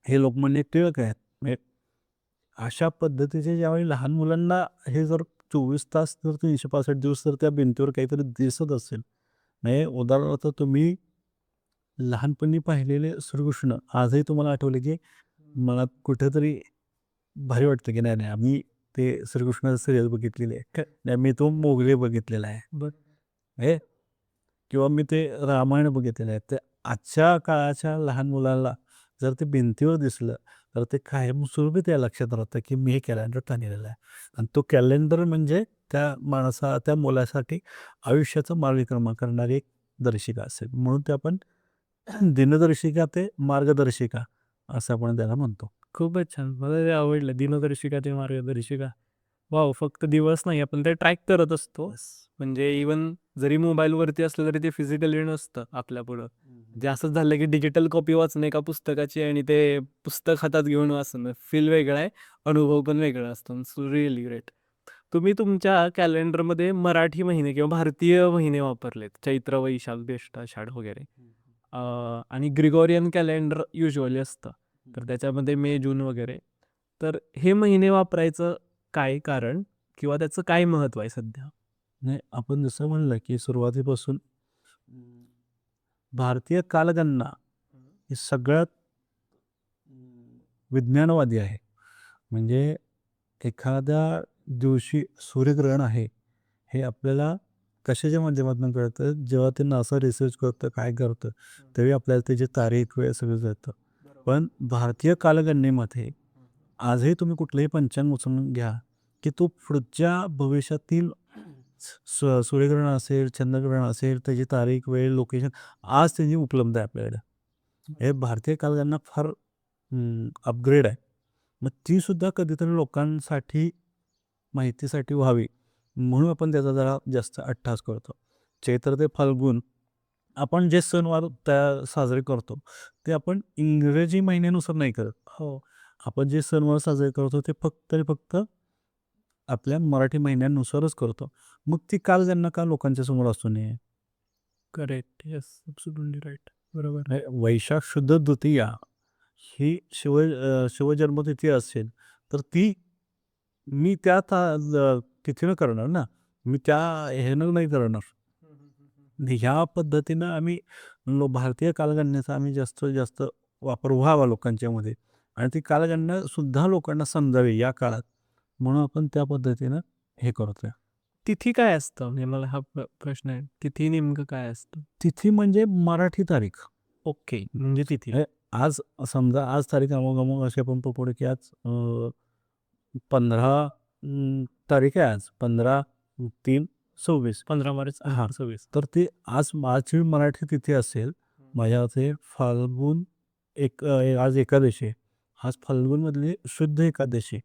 हे लोकमान्य टिळक आहेत. म्हणजे अशा पद्धतीचे ज्यावेळी लहान मुलांना हे जर 24 तास जर 365 दिवस जर त्या भिंतीवर काहीतरी दिसत असेल, म्हणजे उदाहरणार्थ तुम्ही लहानपणी पाहिलेले श्रीकृष्ण आजही तुम्हाला आठवले की मला कुठेतरी भारी वाटतं की नाही नाही आम्ही ते श्रीकृष्ण सिरियल बघितलेली आहे, नाही मी तो मोगले बघितलेला आहे हे किंवा मी ते रामायण बघितलेलं आहे. ते आजच्या काळाच्या लहान मुलाला जर ते भिंतीवर दिसलं तर ते कायमस्वरूपी त्या लक्षात राहतं की मी हे कॅलेंडर टाळलेलं आहे आणि तो कॅलेंडर म्हणजे त्या मुलासाठी आयुष्याचा मार्गक्रमण करणारी एक दर्शिका असेल. म्हणून ते आपण दिनदर्शिका ते मार्गदर्शिका असं आपण त्याला म्हणतो. खूपच छान. मला ते आवडलं. दिनदर्शिका ते मार्गदर्शिका. वॉव! फक्त दिवस नाही, आपण ते ट्रॅक करत असतो. म्हणजे इव्हन जरी मोबाईलवरती असलं तरी ते फिजिकली नसतं आपल्यापुढं. म्हणजे असंच झालं की डिजिटल कॉपी वाचणं एका पुस्तकाची आणि ते पुस्तक हातात घेऊन वाचणं फील वेगळा आहे, अनुभव पण वेगळा असतो. So really great. तुम्ही तुमच्या कॅलेंडरमध्ये मराठी महिने किंवा भारतीय महिने वापरलेत. चैत्र, वैशाख, ज्येष्ठ, आषाढ वगैरे. आणि ग्रिगोरियन कॅलेंडर युजुअली असतं. तर त्याच्यामध्ये मे, जून वगैरे. तर हे महिने वापरायचं काय कारण किंवा त्याचं काय महत्त्व आहे सध्या? नाही आपण जसं म्हणलं की सुरुवातीपासून भारतीय कालगणना ही सगळ्यात विज्ञानवादी आहे. म्हणजे एखाद्या दिवशी सूर्यग्रहण आहे हे आपल्याला कशाच्या माध्यमातून कळतं, जेव्हा ते नासा रिसर्च करतं काय करतं त्यावेळी आपल्याला त्याची तारीख वेळ सगळं कळतं. पण भारतीय कालगणनेमध्ये आजही तुम्ही कुठलंही पंचांग उचलून घ्या की तो पुढच्या भविष्यातील सूर्यग्रहण असेल, चंद्रग्रहण असेल, त्याची तारीख वेळ लोकेशन आज त्याची उपलब्ध आहे आपल्याकडे. हे भारतीय कालगणना फार अपग्रेड आहे. मग ती सुद्धा कधीतरी लोकांसाठी माहितीसाठी व्हावी म्हणून आपण त्याचा जरा जास्त अट्टास करतो. चैत्र ते फाल्गुन आपण जे सणवार त्या साजरे करतो ते आपण इंग्रजी महिन्यानुसार नाही करत. हो. आपण जे सणवार साजरे करतो ते फक्त आणि फक्त आपल्या मराठी महिन्यानुसारच करतो. मग ती कालगणना का लोकांच्या समोर असू नये? करेक्ट. येस. Absolutely right. बरोबर. वैशाख शुद्ध द्वितीया ही शिवजन्मतिथी असेल तर ती मी त्या तिथीनं करणार ना, मी त्या ह्यानं नाही करणार. ह्या पद्धतीनं आम्ही भारतीय कालगणनेचा आम्ही जास्तीत जास्त वापर व्हावा लोकांच्यामध्ये आणि ती कालगणना सुद्धा लोकांना समजावी या काळात म्हणून आपण त्या पद्धतीनं हे करतोय. तिथी काय असतं? म्हणजे मला हा प्रश्न आहे. तिथी नेमकं काय असतं? तिथी म्हणजे मराठी तारीख. ओके. म्हणजे तिथी. आज समजा आज तारीख अमुक अमुक अशी आपण पकडू की आज 15 तारीख आहे आज 15/3/26. 15 मार्च हां. 26. तर ते आज माझी मराठी तिथी असेल माझ्या ते फाल्गुन आज एकादशी आहे. आज फाल्गुनमधली शुद्ध एकादशी.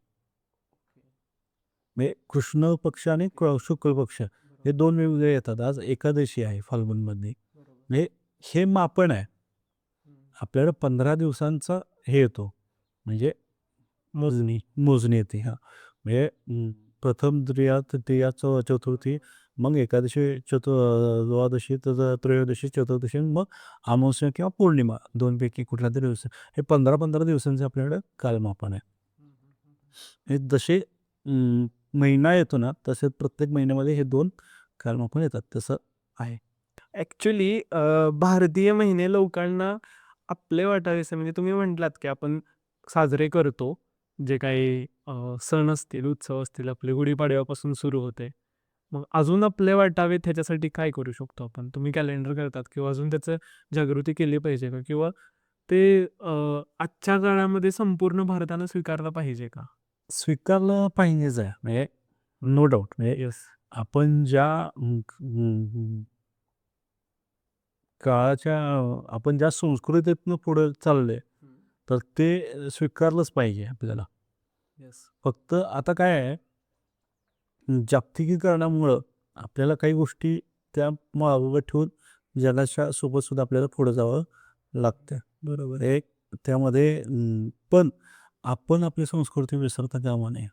म्हणजे कृष्ण पक्ष आणि शुक्ल पक्ष हे 2 वेगवेगळे येतात. आज एकादशी आहे फाल्गुनमधली. म्हणजे हे मापन आहे. आपल्याला 15 दिवसांचा हे येतो. म्हणजे मोजणी येते. हां. म्हणजे प्रथम द्वितीया, तृतीया, चतुर्थी, मग एकादशी, द्वादशी, त्रयोदशी, चतुर्दशी, मग अमावस्या किंवा पौर्णिमा 2 पैकी कुठलातरी दिवस. हे 15-15 दिवसांचे आपल्याकडे कालमापन आहे. हे जसे महिना येतो ना, तसे प्रत्येक महिन्यामध्ये हे 2 कालमापन येतात. तसं आहे. ॲक्च्युली भारतीय महिने लोकांना आपले वाटावेसे म्हणजे तुम्ही म्हटलात की आपण साजरे करतो. जे काही सण असतील, उत्सव असतील आपले गुढीपाडव्यापासून सुरू होते. मग अजून आपले वाटावेत ह्याच्यासाठी काय करू शकतो आपण? तुम्ही कॅलेंडर करतात किंवा अजून त्याचं जागृती केली पाहिजे का? किंवा ते आजच्या काळामध्ये संपूर्ण भारतानं स्वीकारलं पाहिजे का? स्वीकारलं पाहिजेच आहे. म्हणजे नो डाऊट. म्हणजे येस. आपण ज्या काळाच्या आपण ज्या संस्कृतीतनं पुढे चाललोय, तर ते स्वीकारलंच पाहिजे आपल्याला. येस. फक्त आता काय आहे, जागतिकीकरणामुळं आपल्याला काही गोष्टी त्या मागं ठेवून जगाच्या सोबत सुद्धा आपल्याला पुढे जावं लागतं. बरोबर. एक त्यामध्ये पण आपण आपली संस्कृती विसरता कामा नये.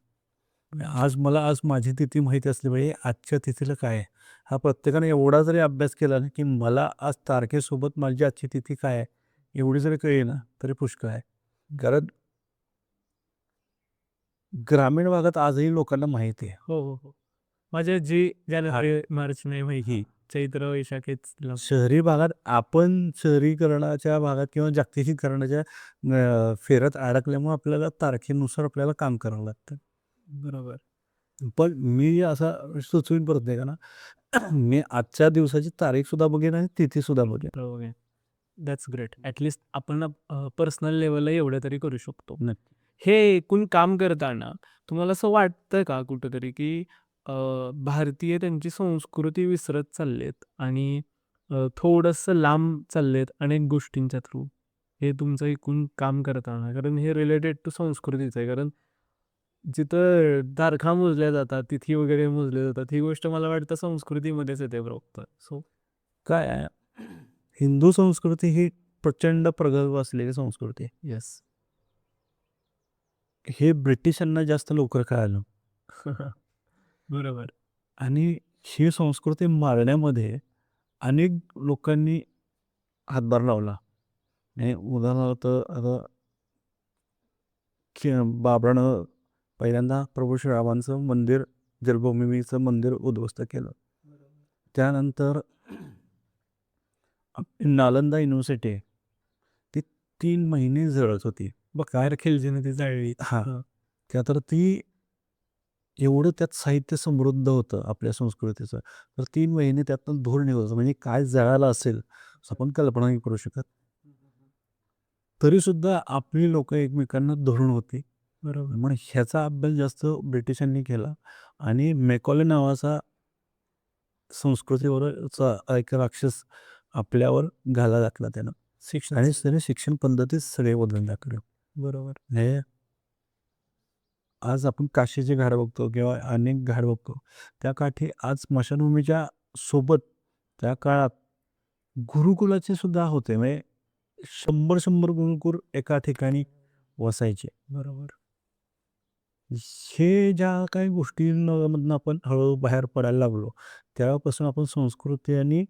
आज माझी तिथी माहिती असली पाहिजे, आजच्या तिथीला काय आहे? हा प्रत्येकाने एवढा जरी अभ्यास केला ना, की मला आज तारखेसोबत माझी आजची तिथी काय आहे? एवढी जरी कळली ना, तरी पुष्कळ आहे. कारण ग्रामीण भागात आजही लोकांना माहिती आहे. हो, हो, हो. म्हणजे जी जानेवारी, मार्च, मे, हं. चैत्र, वैशाखेच शहरी भागात आपण शहरीकरणाच्या भागात किंवा जागतिकीकरणाच्या फेऱ्यात अडकल्यामुळे आपल्याला तारखेनुसार आपल्याला काम करावं लागतं. बरोबर. पण मी असा सुचवीन प्रत्येकाला मी आजच्या दिवसाची तारीखसुद्धा बघेन आणि तिथीसुद्धा बघेन. ओके. That's great. ॲटलीस्ट आपण पर्सनल लेव्हलला एवढं तरी करू शकतो. नक्की. हे एकूण काम करताना तुम्हाला असं वाटतं का कुठेतरी, की भारतीय त्यांची संस्कृती विसरत चाललेत आणि थोडंसं लांब चाललेत अनेक गोष्टींच्या थ्रू? हे तुमचं एकूण काम करताना, कारण हे रिलेटेड टू संस्कृतीचं आहे. कारण जिथं तारखा मोजल्या जातात, तिथी वगैरे मोजल्या जातात, ही गोष्ट मला वाटतं संस्कृतीमध्येच येते फक्त. सो काय आहे, हिंदू संस्कृती ही प्रचंड प्रगल्भ असलेली संस्कृती आहे. येस. हे ब्रिटिशांना जास्त लवकर कळालं बरोबर. आणि ही संस्कृती मारण्यामध्ये अनेक लोकांनी हातभार लावला. आणि उदाहरणार्थ आता बाबरानं पहिल्यांदा प्रभू श्रीरामांचं मंदिर, जन्मभूमीचं मंदिर उद्ध्वस्त केलं. त्यानंतर नालंदा युनिव्हर्सिटी आहे, ती 3 महिने जळत होती. बाहेर खिलजीने ती जाळली. हां. त्या तर ती एवढं त्यात साहित्य समृद्ध होतं आपल्या संस्कृतीचं. तर 3 महिने त्यातनं धूर निघत होतं. म्हणजे काय जळालं असेल, असं आपण कल्पना नाही करू शकत. तरीसुद्धा आपली लोकं एकमेकांना धरून होती. बरोबर. मग ह्याचा अभ्यास जास्त ब्रिटिशांनी केला आणि मेकॉले नावाचा संस्कृतीवरचा एक राक्षस आपल्यावर घाला घातला त्यानं. आणि त्याने शिक्षण पद्धतीत सगळे बदलून टाकले. बरोबर. हे आज आपण काशीचे घाट बघतो किंवा अनेक घाट बघतो. त्या काठी आज स्मशानभूमीच्या सोबत त्या काळात गुरुकुलाचे सुद्धा होते. म्हणजे 100-100 गुरुकुल एका ठिकाणी वसायचे. बरोबर. हे ज्या काही गोष्टींमधनं आपण हळूहळू बाहेर पडायला लागलो, तेव्हापासून आपण संस्कृती आणि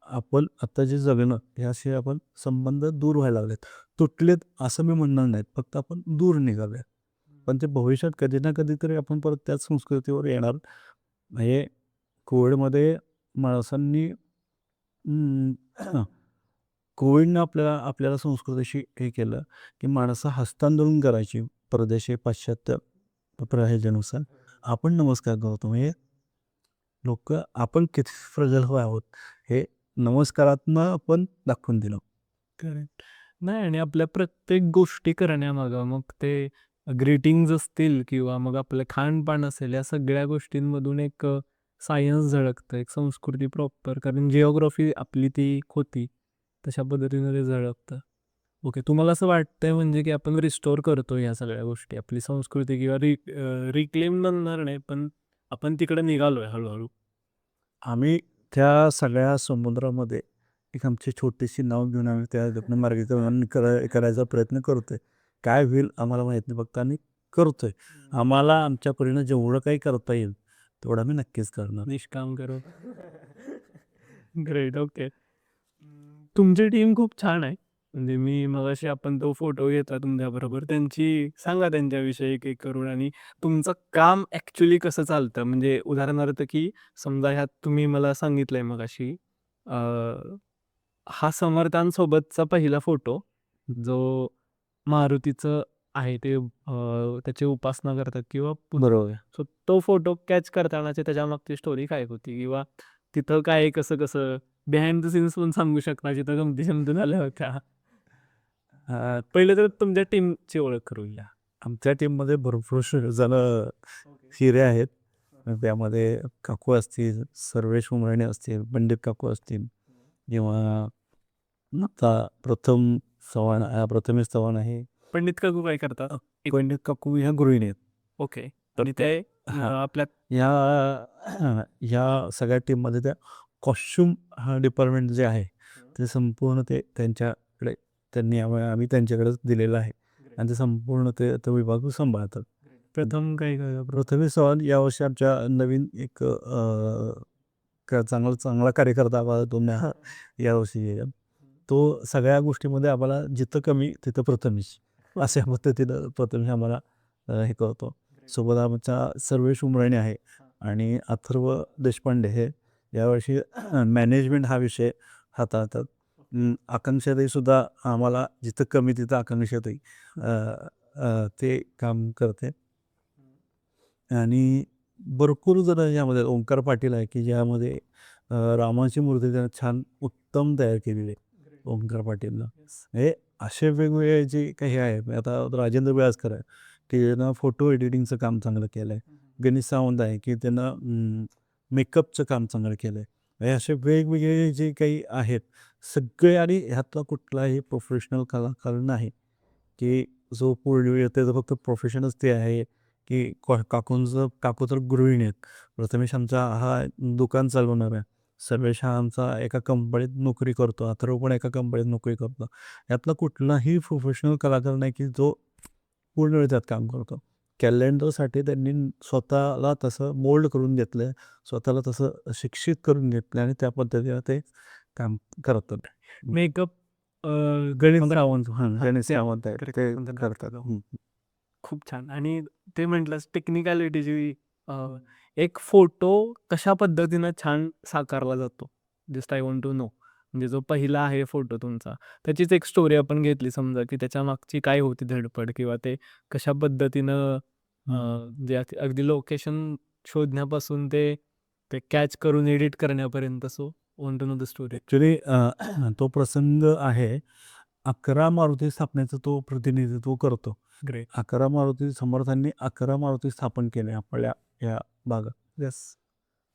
आपण आता जे जगणं ह्याशी आपण संबंध दूर व्हायला लागलेत. तुटलेत असं मी म्हणणार नाहीत. फक्त आपण दूर निघालोय. पण ते भविष्यात कधी ना कधीतरी आपण परत त्याच संस्कृतीवर येणार. म्हणजे कोविडमध्ये माणसांनी कोविडनं आपल्याला संस्कृतीशी हे केलं, की माणसं हस्तांदोलन करायची परदेशी पाश्चात्य ह्याच्यानुसार. आपण नमस्कार करतो. म्हणजे लोकं आपण किती प्रगल्भ आहोत हे नमस्कारातनं आपण दाखवून दिलं. करेक्ट. नाही आणि आपल्या प्रत्येक गोष्टी करण्यामागं मग ते ग्रीटिंग्ज असतील किंवा मग आपलं खानपान असेल, या सगळ्या गोष्टींमधून एक सायन्स झळकतं, एक संस्कृती प्रॉपर. कारण जिओग्राफी आपली ती होती, तशा पद्धतीनं ते झळकतं. ओके. तुम्हाला असं वाटतंय म्हणजे की आपण रिस्टोअर करतो ह्या सगळ्या गोष्टी, आपली संस्कृती किंवा रिक्लेम म्हणणार नाही, पण आपण तिकडे निघालोय हळू-हळू. आम्ही त्या सगळ्या समुद्रामध्ये एक आमची छोटीशी नाव घेऊन आम्ही त्या मार्गक्रमण करायचा प्रयत्न करतोय. काय होईल आम्हाला माहीत नाही. फक्त आम्ही करतोय. आम्हाला आमच्या परीनं जेवढं काही करता येईल, तेवढं आम्ही नक्कीच करणार. निष्काम करो. ग्रेट. ओके. तुमची टीम खूप छान आहे. म्हणजे मी मगाशी आपण तो फोटो घेतला तुमच्याबरोबर. त्यांची सांगा त्यांच्याविषयी एक करून आणि तुमचं काम ॲक्चुअली कसं चालतं? म्हणजे उदाहरणार्थ, की समजा ह्यात तुम्ही मला सांगितलंय मगाशी अ, हा समर्थांसोबतचा पहिला फोटो, जो मारुतीचं आहे ते त्याची उपासना करतात किंवा बरोबर. सो तो फोटो कॅच करतानाची त्याच्यामागची स्टोरी काय होती? किंवा तिथं काय कसं-कसं बिहाइंड द सीन्स पण सांगू शकता, जिथं गमती-शमती झाल्या होत्या? पहिलं तर तुमच्या टीमची ओळख करूया. आमच्या टीममध्ये भरपूर जणं हिरे आहेत. त्यामध्ये काकू असतील, सर्वेश उमराणे असतील, पंडित काकू असतील किंवा आता प्रथमेश चव्हाण आहे. पंडित काकू काय करतात? पंडित काकू ह्या गृहिणी आहेत. ओके. तर आणि ते हां. आपल्या ह्या ह्या सगळ्या टीममध्ये त्या कॉस्ट्युम हा डिपार्टमेंट जे आहे ते संपूर्ण ते त्यांच्याकडे आम्ही त्यांच्याकडेच दिलेलं आहे आणि ते संपूर्ण तो विभाग सांभाळतात. प्रथम काय प्रथमेश चव्हाण यावर्षी आमच्या नवीन एक चांगला कार्यकर्ता आम्हाला यावर्षी येईल. तो सगळ्या गोष्टीमध्ये आम्हाला जिथं कमी तिथं प्रथमेश अशा पद्धतीनं प्रथमेश आम्हाला हे करतो. सोबत आमचा सर्वेश उमराणे आहे आणि अथर्व देशपांडे हे यावर्षी मॅनेजमेंट हा विषय हाताळतात. आकांक्षाताई सुद्धा आम्हाला जिथं कमी तिथं आकांक्षाताई ते काम करते. आणि भरपूर जण यामध्ये ओंकार पाटील आहे की ज्यामध्ये रामाची मूर्ती त्यानं छान उत्तम तयार केलेली आहे ओंकार पाटीलनं. हे असे वेगवेगळे जे काही आहे आता राजेंद्र व्यासकर आहे की त्यानं फोटो एडिटिंगचं काम चांगलं केलं आहे. गणेश सावंत आहे की त्यानं मेकअपचं काम चांगलं केलं आहे. हे असे वेगवेगळे जे काही आहेत सगळे आणि ह्यातला कुठलाही प्रोफेशनल कलाकार नाही की जो पूर्ण त्याचं फक्त प्रोफेशनच ते आहे की काकू तर गृहिणी आहेत. प्रथमेश आमचा हा दुकान चालवणार आहे. सर्वेश हा आमचा एका कंपनीत नोकरी करतो. अथर्व पण एका कंपनीत नोकरी करतो. यातला कुठलाही प्रोफेशनल कलाकार नाही की जो पूर्ण वेळ त्यात काम करतो. कॅलेंडरसाठी त्यांनी स्वतःला तसं मोल्ड करून घेतलं आहे. स्वतःला तसं शिक्षित करून घेतलं आणि त्या पद्धतीनं ते काम करतात. मेकअप गणेश सावंत गणेश ते सावंत आहे ते करतात. खूप छान. आणि ते म्हटलंस टेक्निकॅलिटीची एक फोटो कशा पद्धतीनं छान साकारला जातो, just I want to know. म्हणजे जो पहिला आहे फोटो तुमचा, त्याचीच एक स्टोरी आपण घेतली समजा, की त्याच्या मागची काय होती धडपड किंवा ते कशा पद्धतीनं जे अगदी लोकेशन शोधण्यापासून ते ते कॅच करून एडिट करण्यापर्यंत. So want to know the story. Actually तो प्रसंग आहे 11 मारुती स्थापनेचं तो प्रतिनिधित्व करतो. ग्रेट. 11 मारुती समर्थांनी 11 मारुती स्थापन केले आपल्या या भागात. येस.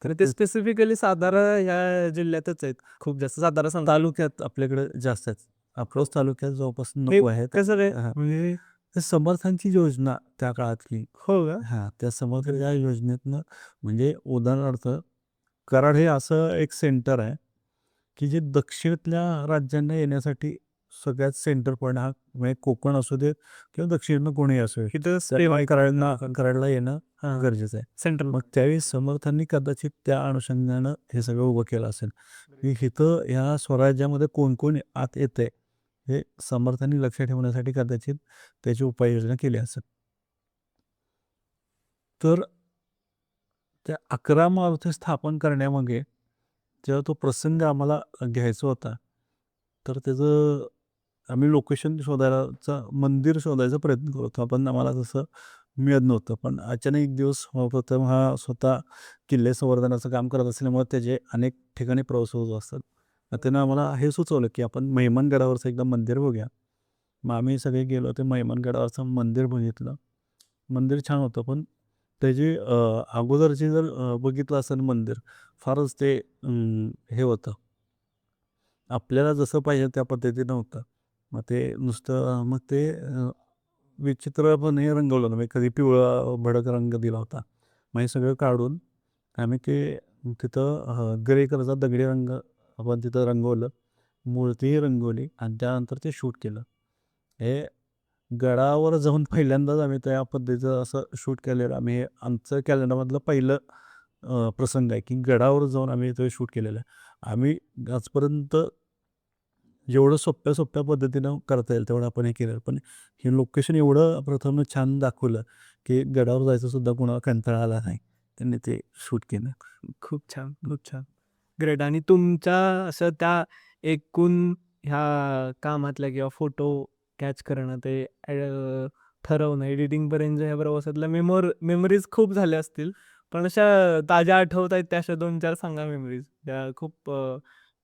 तर ते स्पेसिफिकली सातारा ह्या जिल्ह्यातच आहेत. खूप जास्त सातारा तालुक्यात आपल्याकडे जास्त आहेत. अक्रोस तालुक्यात जवळपास 9 आहेत. कसं काय हां. म्हणजे ते समर्थांची योजना त्या काळातली. हो का? हां, त्या समर्थांच्या योजनेतनं म्हणजे उदाहरणार्थ कराड हे असं एक सेंटर आहे की जे दक्षिणेतल्या राज्यांना येण्यासाठी सगळ्यात सेंटर पॉईंट हा म्हणजे कोकण असू देत किंवा दक्षिणेतनं कोणीही असू दे. इथं कराडला येणं गरजेचं आहे. सेंट्रल. मग त्यावेळी समर्थांनी कदाचित त्या अनुषंगानं हे सगळं उभं केलं असेल की इथं ह्या स्वराज्यामध्ये कोण कोण आत येतंय हे समर्थांनी लक्ष ठेवण्यासाठी कदाचित त्याची उपाययोजना केली असेल. तर त्या 11 मारुती स्थापन करण्यामागे जेव्हा तो प्रसंग आम्हाला घ्यायचा होता तर त्याचं आम्ही लोकेशन मंदिर शोधायचा प्रयत्न करत होतो. पण आम्हाला तसं मिळत नव्हतं. पण अचानक एक दिवस प्रथम हा स्वतः किल्ले संवर्धनाचं काम करत असल्यामुळे त्याचे अनेक ठिकाणी प्रवास होत असतात. तर त्यानं आम्हाला हे सुचवलं की आपण महिमनगडावरचं एकदा मंदिर बघूया. मग आम्ही सगळे गेलो ते महिमनगडावरचं मंदिर बघितलं. मंदिर छान होतं पण त्याची अगोदरची जर बघितलं असेल मंदिर फारच ते हे होतं. आपल्याला जसं पाहिजे त्या पद्धतीनं होतं. मग ते नुसतं मग ते विचित्रपणे रंगवलं म्हणजे कधी पिवळा भडक रंग दिला होता. मग हे सगळं काढून आम्ही ते तिथं ग्रे कलरचा दगडी रंग आपण तिथं रंगवलं. मूर्तीही रंगवली आणि त्यानंतर ते शूट केलं. हे गडावर जाऊन पहिल्यांदाच आम्ही त्या पद्धतीचं असं शूट केलेलं. आम्ही हे आमचं कॅलेंडरमधलं पहिलं प्रसंग आहे की गडावर जाऊन आम्ही ते शूट केलेलं आहे. आम्ही आजपर्यंत जेवढं सोप्या पद्धतीनं करता येईल तेवढं आपण हे केलं. पण हे लोकेशन एवढं प्रथम छान दाखवलं की गडावर जायचं सुद्धा कोणाला कंटाळा आला नाही. त्यांनी ते शूट केलं. खूप छान, खूप छान. ग्रेट. आणि तुमच्या असं त्या एकूण ह्या कामातल्या किंवा फोटो कॅच करणं, ते ठरवणं, एडिटिंगपर्यंत ह्या प्रवासातल्या मेमरीज खूप झाल्या असतील. पण अशा ताज्या आठवत आहेत त्या अशा 2-4 सांगा मेमरीज. त्या खूप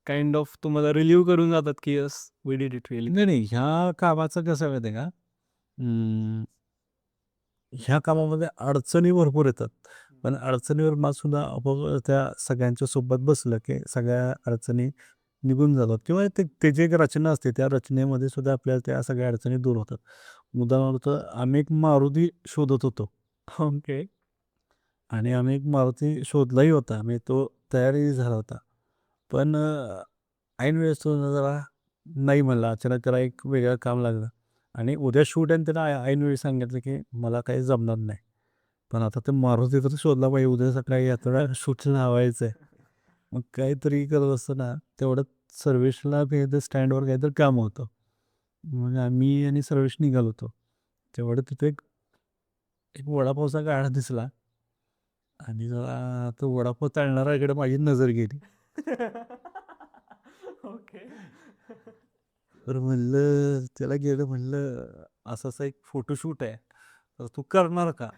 काइंड ऑफ तुम्हाला रिलीव्ह करून जातात की yes we did it really. नाही, ह्या कामाचं कसं माहिती आहे का? ह्या कामामध्ये अडचणी भरपूर येतात. पण अडचणीवर मात सुद्धा आपोआप त्या सगळ्यांच्या सोबत बसलं की सगळ्या अडचणी निघून जातात किंवा त्याची एक रचना असते. त्या रचनेमध्ये सुद्धा आपल्याला त्या सगळ्या अडचणी दूर होतात. उदाहरणार्थ आम्ही एक मारुती शोधत होतो ओके. आणि आम्ही एक मारुती शोधलाही होता. म्हणजे तो तयारही झाला होता. पण ऐन वेळेस तो जरा नाही म्हणला. अचानक त्याला एक वेगळं काम लागलं आणि उद्या शूट आहे आणि त्यानं ऐनवेळी सांगितलं की मला काही जमणार नाही. पण आता ते मारुती तर शोधला पाहिजे. उद्या सकाळी यात्रा शूटला लावायचं आहे. मग काहीतरी करत असताना तेवढ्यात सर्वेशला ते स्टँडवर काहीतरी काम होतं. मग आम्ही आणि सर्वेश निघालो होतो. तेवढं तिथे एक एक वडापावचा गाडा दिसला आणि जरा तो वडापाव तळणाऱ्याकडे माझी नजर गेली. ओके. तर म्हणलं त्याला गेलं म्हणलं असा एक फोटोशूट आहे. तर तू करणार का?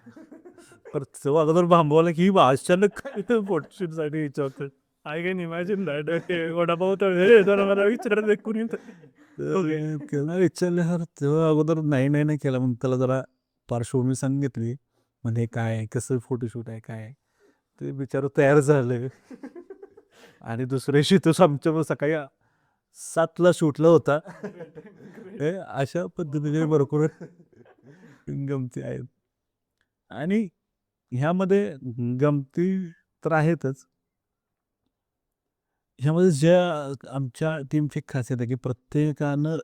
तर तो अगोदर भांबवला की अचानक काय फोटोशूटसाठी विचारतोय. I can imagine that vada pav तळले जरा मला विचारत कुणी त्याला विचारल्यावर तेव्हा अगोदर नाही नाही नाही केलं. मग त्याला जरा पार्श्वभूमी सांगितली. म्हणजे काय आहे, कसं फोटोशूट आहे, काय आहे. ते बिचारं तयार झालं आणि दुसऱ्या दिवशी तो आमच्या सकाळी 7ला शूटला होता. हे अशा पद्धतीने भरपूर गमती आहेत. आणि ह्यामध्ये गमती तर आहेतच. ह्यामध्ये ज्या आमच्या टीमची एक खासियत आहे, की प्रत्येकानं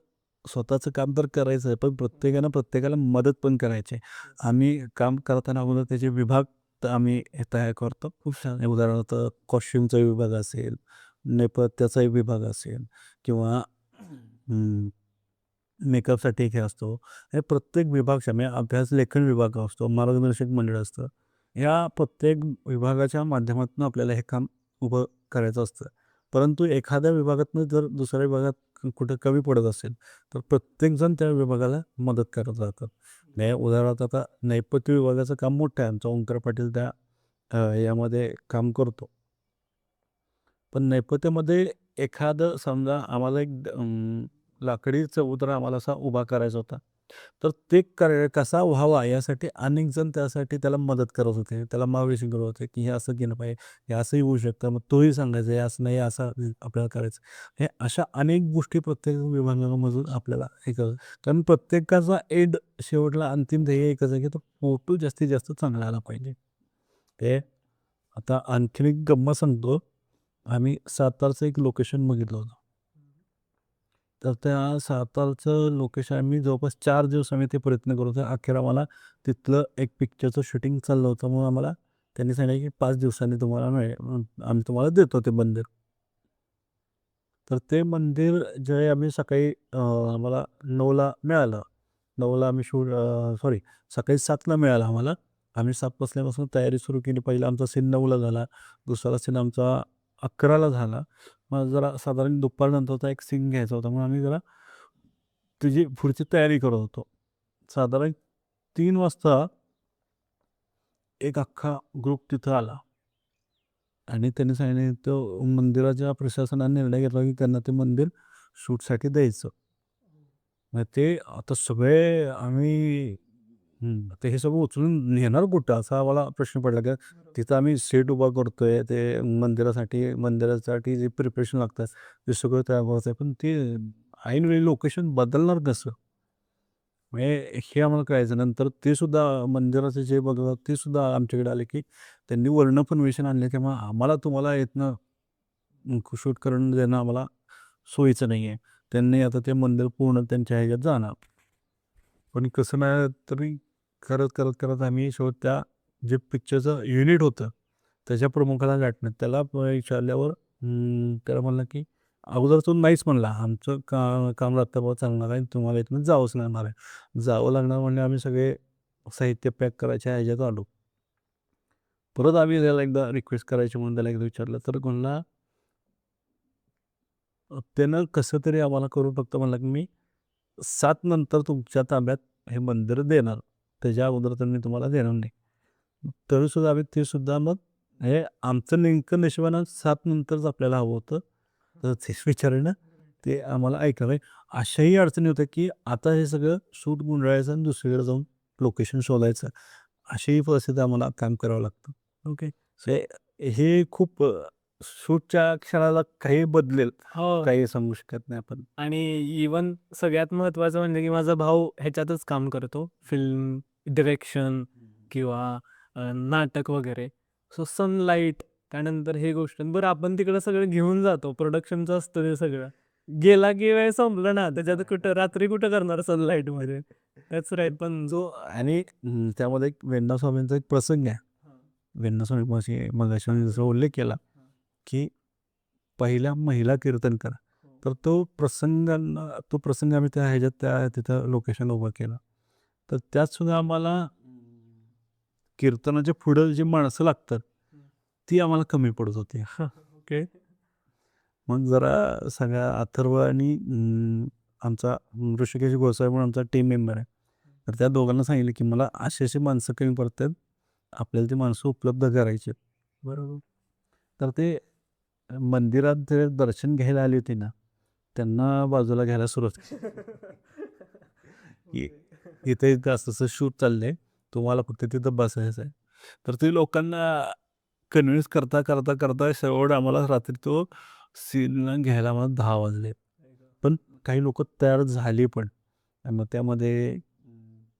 स्वतःचं काम तर करायचं आहे, पण प्रत्येकानं प्रत्येकाला मदत पण करायची आहे. आम्ही काम करताना अगोदर त्याचे विभाग आम्ही हे तयार करतो. खूप छान उदाहरणार्थ कॉस्ट्युमचा विभाग असेल, नेपथ्याचा विभाग असेल किंवा मेकअपसाठी एक हे असतो. हे प्रत्येक विभाग म्हणजे अभ्यास लेखन विभाग असतो, मार्गदर्शक मंडळ असतं. या प्रत्येक विभागाच्या माध्यमातून आपल्याला हे काम उभं करायचं असतं. परंतु एखाद्या विभागातनं जर दुसऱ्या विभागात कुठं कमी पडत असेल, तर प्रत्येकजण त्या विभागाला मदत करत राहतात. म्हणजे उदाहरणार्थ आता नैपथ्य विभागाचं काम मोठं आहे. आमचा ओंकार पाटील त्या यामध्ये काम करतो. पण नेपथ्यामध्ये एखादं समजा आम्हाला एक लाकडी चबुतरा आम्हाला असा उभा करायचा होता. तर ते कसा व्हावा यासाठी अनेक जण त्यासाठी त्याला मदत करत होते. त्याला मार्गदर्शन करत होते, की हे असं केलं पाहिजे, हे असंही होऊ शकतं. मग तोही सांगायचा, हे असं नाही, असं आपल्याला करायचं. हे अशा अनेक गोष्टी प्रत्येक विभागामधून आपल्याला हे करत कारण प्रत्येकाचा शेवटला अंतिम ध्येय एकच आहे, की तो फोटो जास्तीत जास्त चांगला आला पाहिजे. ते आता आणखीन एक गंमत सांगतो. आम्ही सातारचं एक लोकेशन बघितलं होतं. तर त्या सातारचं लोकेशन आम्ही जवळपास 4 दिवस आम्ही ते प्रयत्न करत होतो. अखेर आम्हाला तिथलं एक पिक्चरचं शूटिंग चाललं होतं. मग आम्हाला त्यांनी सांगितलं, की 5 दिवसांनी तुम्हाला मिळेल. आम्ही तुम्हाला देतो ते मंदिर. तर ते मंदिर जे आम्ही सकाळी आम्हाला 9ला मिळालं. 9ला आम्ही सॉरी सकाळी 7ला मिळालं आम्हाला. आम्ही 7 वाजल्यापासून तयारी सुरू केली. पहिला आमचा सीन 9ला झाला. दुसरा सीन आमचा 11ला झाला. मग जरा साधारण दुपारनंतरचा एक सीन घ्यायचा होता. मग आम्ही जरा त्याची पुढची तयारी करत होतो. साधारण 3 वाजता एक अख्खा ग्रुप तिथं आला आणि त्यांनी सांगितलं तो मंदिराच्या प्रशासनाने निर्णय घेतला, की त्यांना ते मंदिर शूटसाठी द्यायचं. मग ते आता सगळे आम्ही आता हे सगळं उचलून नेणार कुठं असा आम्हाला प्रश्न पडला, की तिथं आम्ही सेट उभा करतोय. ते मंदिरासाठी जे प्रिपरेशन लागतात ते सगळं तयार करतोय. पण ते ऐनवेळी लोकेशन बदलणार कसं? म्हणजे हे आम्हाला कळायचं. नंतर ते सुद्धा मंदिराचं जे बघा ते सुद्धा आमच्याकडे आले, की त्यांनी वरनं परमिशन आणली, की मग आम्हाला तुम्हाला इथनं शूट करून देणं आम्हाला सोयीचं नाही आहे. त्यांनी आता ते मंदिर पूर्ण त्यांच्या ह्याच्यात जाणार. पण कसं नाही तरी करत आम्ही त्या जे पिक्चरचं युनिट होतं, त्याच्या प्रमुखाला गाठलं. त्याला विचारल्यावर त्याला म्हणलं, की अगोदर तो नाहीच म्हणला. आमचं काम रात्रभर चालणार आहे. तुम्हाला इथनं जावंच लागणार आहे. जावं लागणार म्हणजे आम्ही सगळे साहित्य पॅक करायच्या ह्याच्यात आलो. परत आम्ही त्याला एकदा रिक्वेस्ट करायची म्हणून त्याला एकदा विचारलं, तर म्हणला त्यानं कसं तरी आम्हाला करून फक्त म्हणला, की मी 7 नंतर तुमच्या ताब्यात हे मंदिर देणार. त्याच्या अगोदर तर मी तुम्हाला देणार नाही. तरीसुद्धा आम्ही ते सुद्धा मग हे आमचं नेमकं नशिबानं 7 नंतरच आपल्याला हवं होतं. तर तेच विचारानं ते आम्हाला ऐकलं नाही. अशाही अडचणी होत्या, की आता हे सगळं शूट गुंडाळायचं आणि दुसरीकडे जाऊन लोकेशन शोधायचं. अशीही परिस्थिती आम्हाला काम करावं लागतं. ओके. हे हे खूप शूटच्या क्षणाला काही बदलेल, हो. काही सांगू शकत नाही आपण. आणि इवन सगळ्यात महत्त्वाचं म्हणजे की माझा भाऊ ह्याच्यातच काम करतो. फिल्म डिरेक्शन किंवा नाटक वगैरे. सो सनलाईट त्यानंतर हे गोष्ट बरं आपण तिकडं सगळं घेऊन जातो प्रोडक्शनचं असतं ते सगळं गेला की वेळ संपलं ना त्याच्यात कुठं रात्री कुठं करणार सनलाईट मध्ये त्याच राईट पण जो आणि त्यामध्ये एक वेण्णा स्वामींचा एक प्रसंग आहे. वेण्णा स्वामी मगाशी मी जसा उल्लेख केला की पहिल्या महिला कीर्तनकार, तर तो प्रसंग आम्ही त्या ह्याच्यात त्या तिथं लोकेशन उभं केलं. तर त्यात सुद्धा आम्हाला कीर्तनाच्या पुढं जी माणसं लागतात ती आम्हाला कमी पडत होती. ओके मग जरा सगळ्या अथर्व आणि आमचा ऋषिकेश गोसावी म्हणून आमचा टीम मेंबर आहे. तर त्या दोघांना सांगितलं की मला अशी माणसं कमी पडतात, आपल्याला ती माणसं उपलब्ध करायची. बरोबर तर ते मंदिरात जे दर्शन घ्यायला आली होती ना, त्यांना बाजूला घ्यायला सुरुवात केली. की इथे इथं असं शूट चाललंय, तुम्हाला फक्त तिथं बसायचं आहे. तर ते लोकांना कन्व्हिन्स करता करता करता शेवट आम्हाला रात्री तो सीन घ्यायला आम्हाला 10 वाजले. पण काही लोक तयार झाली पण. आणि मग त्यामध्ये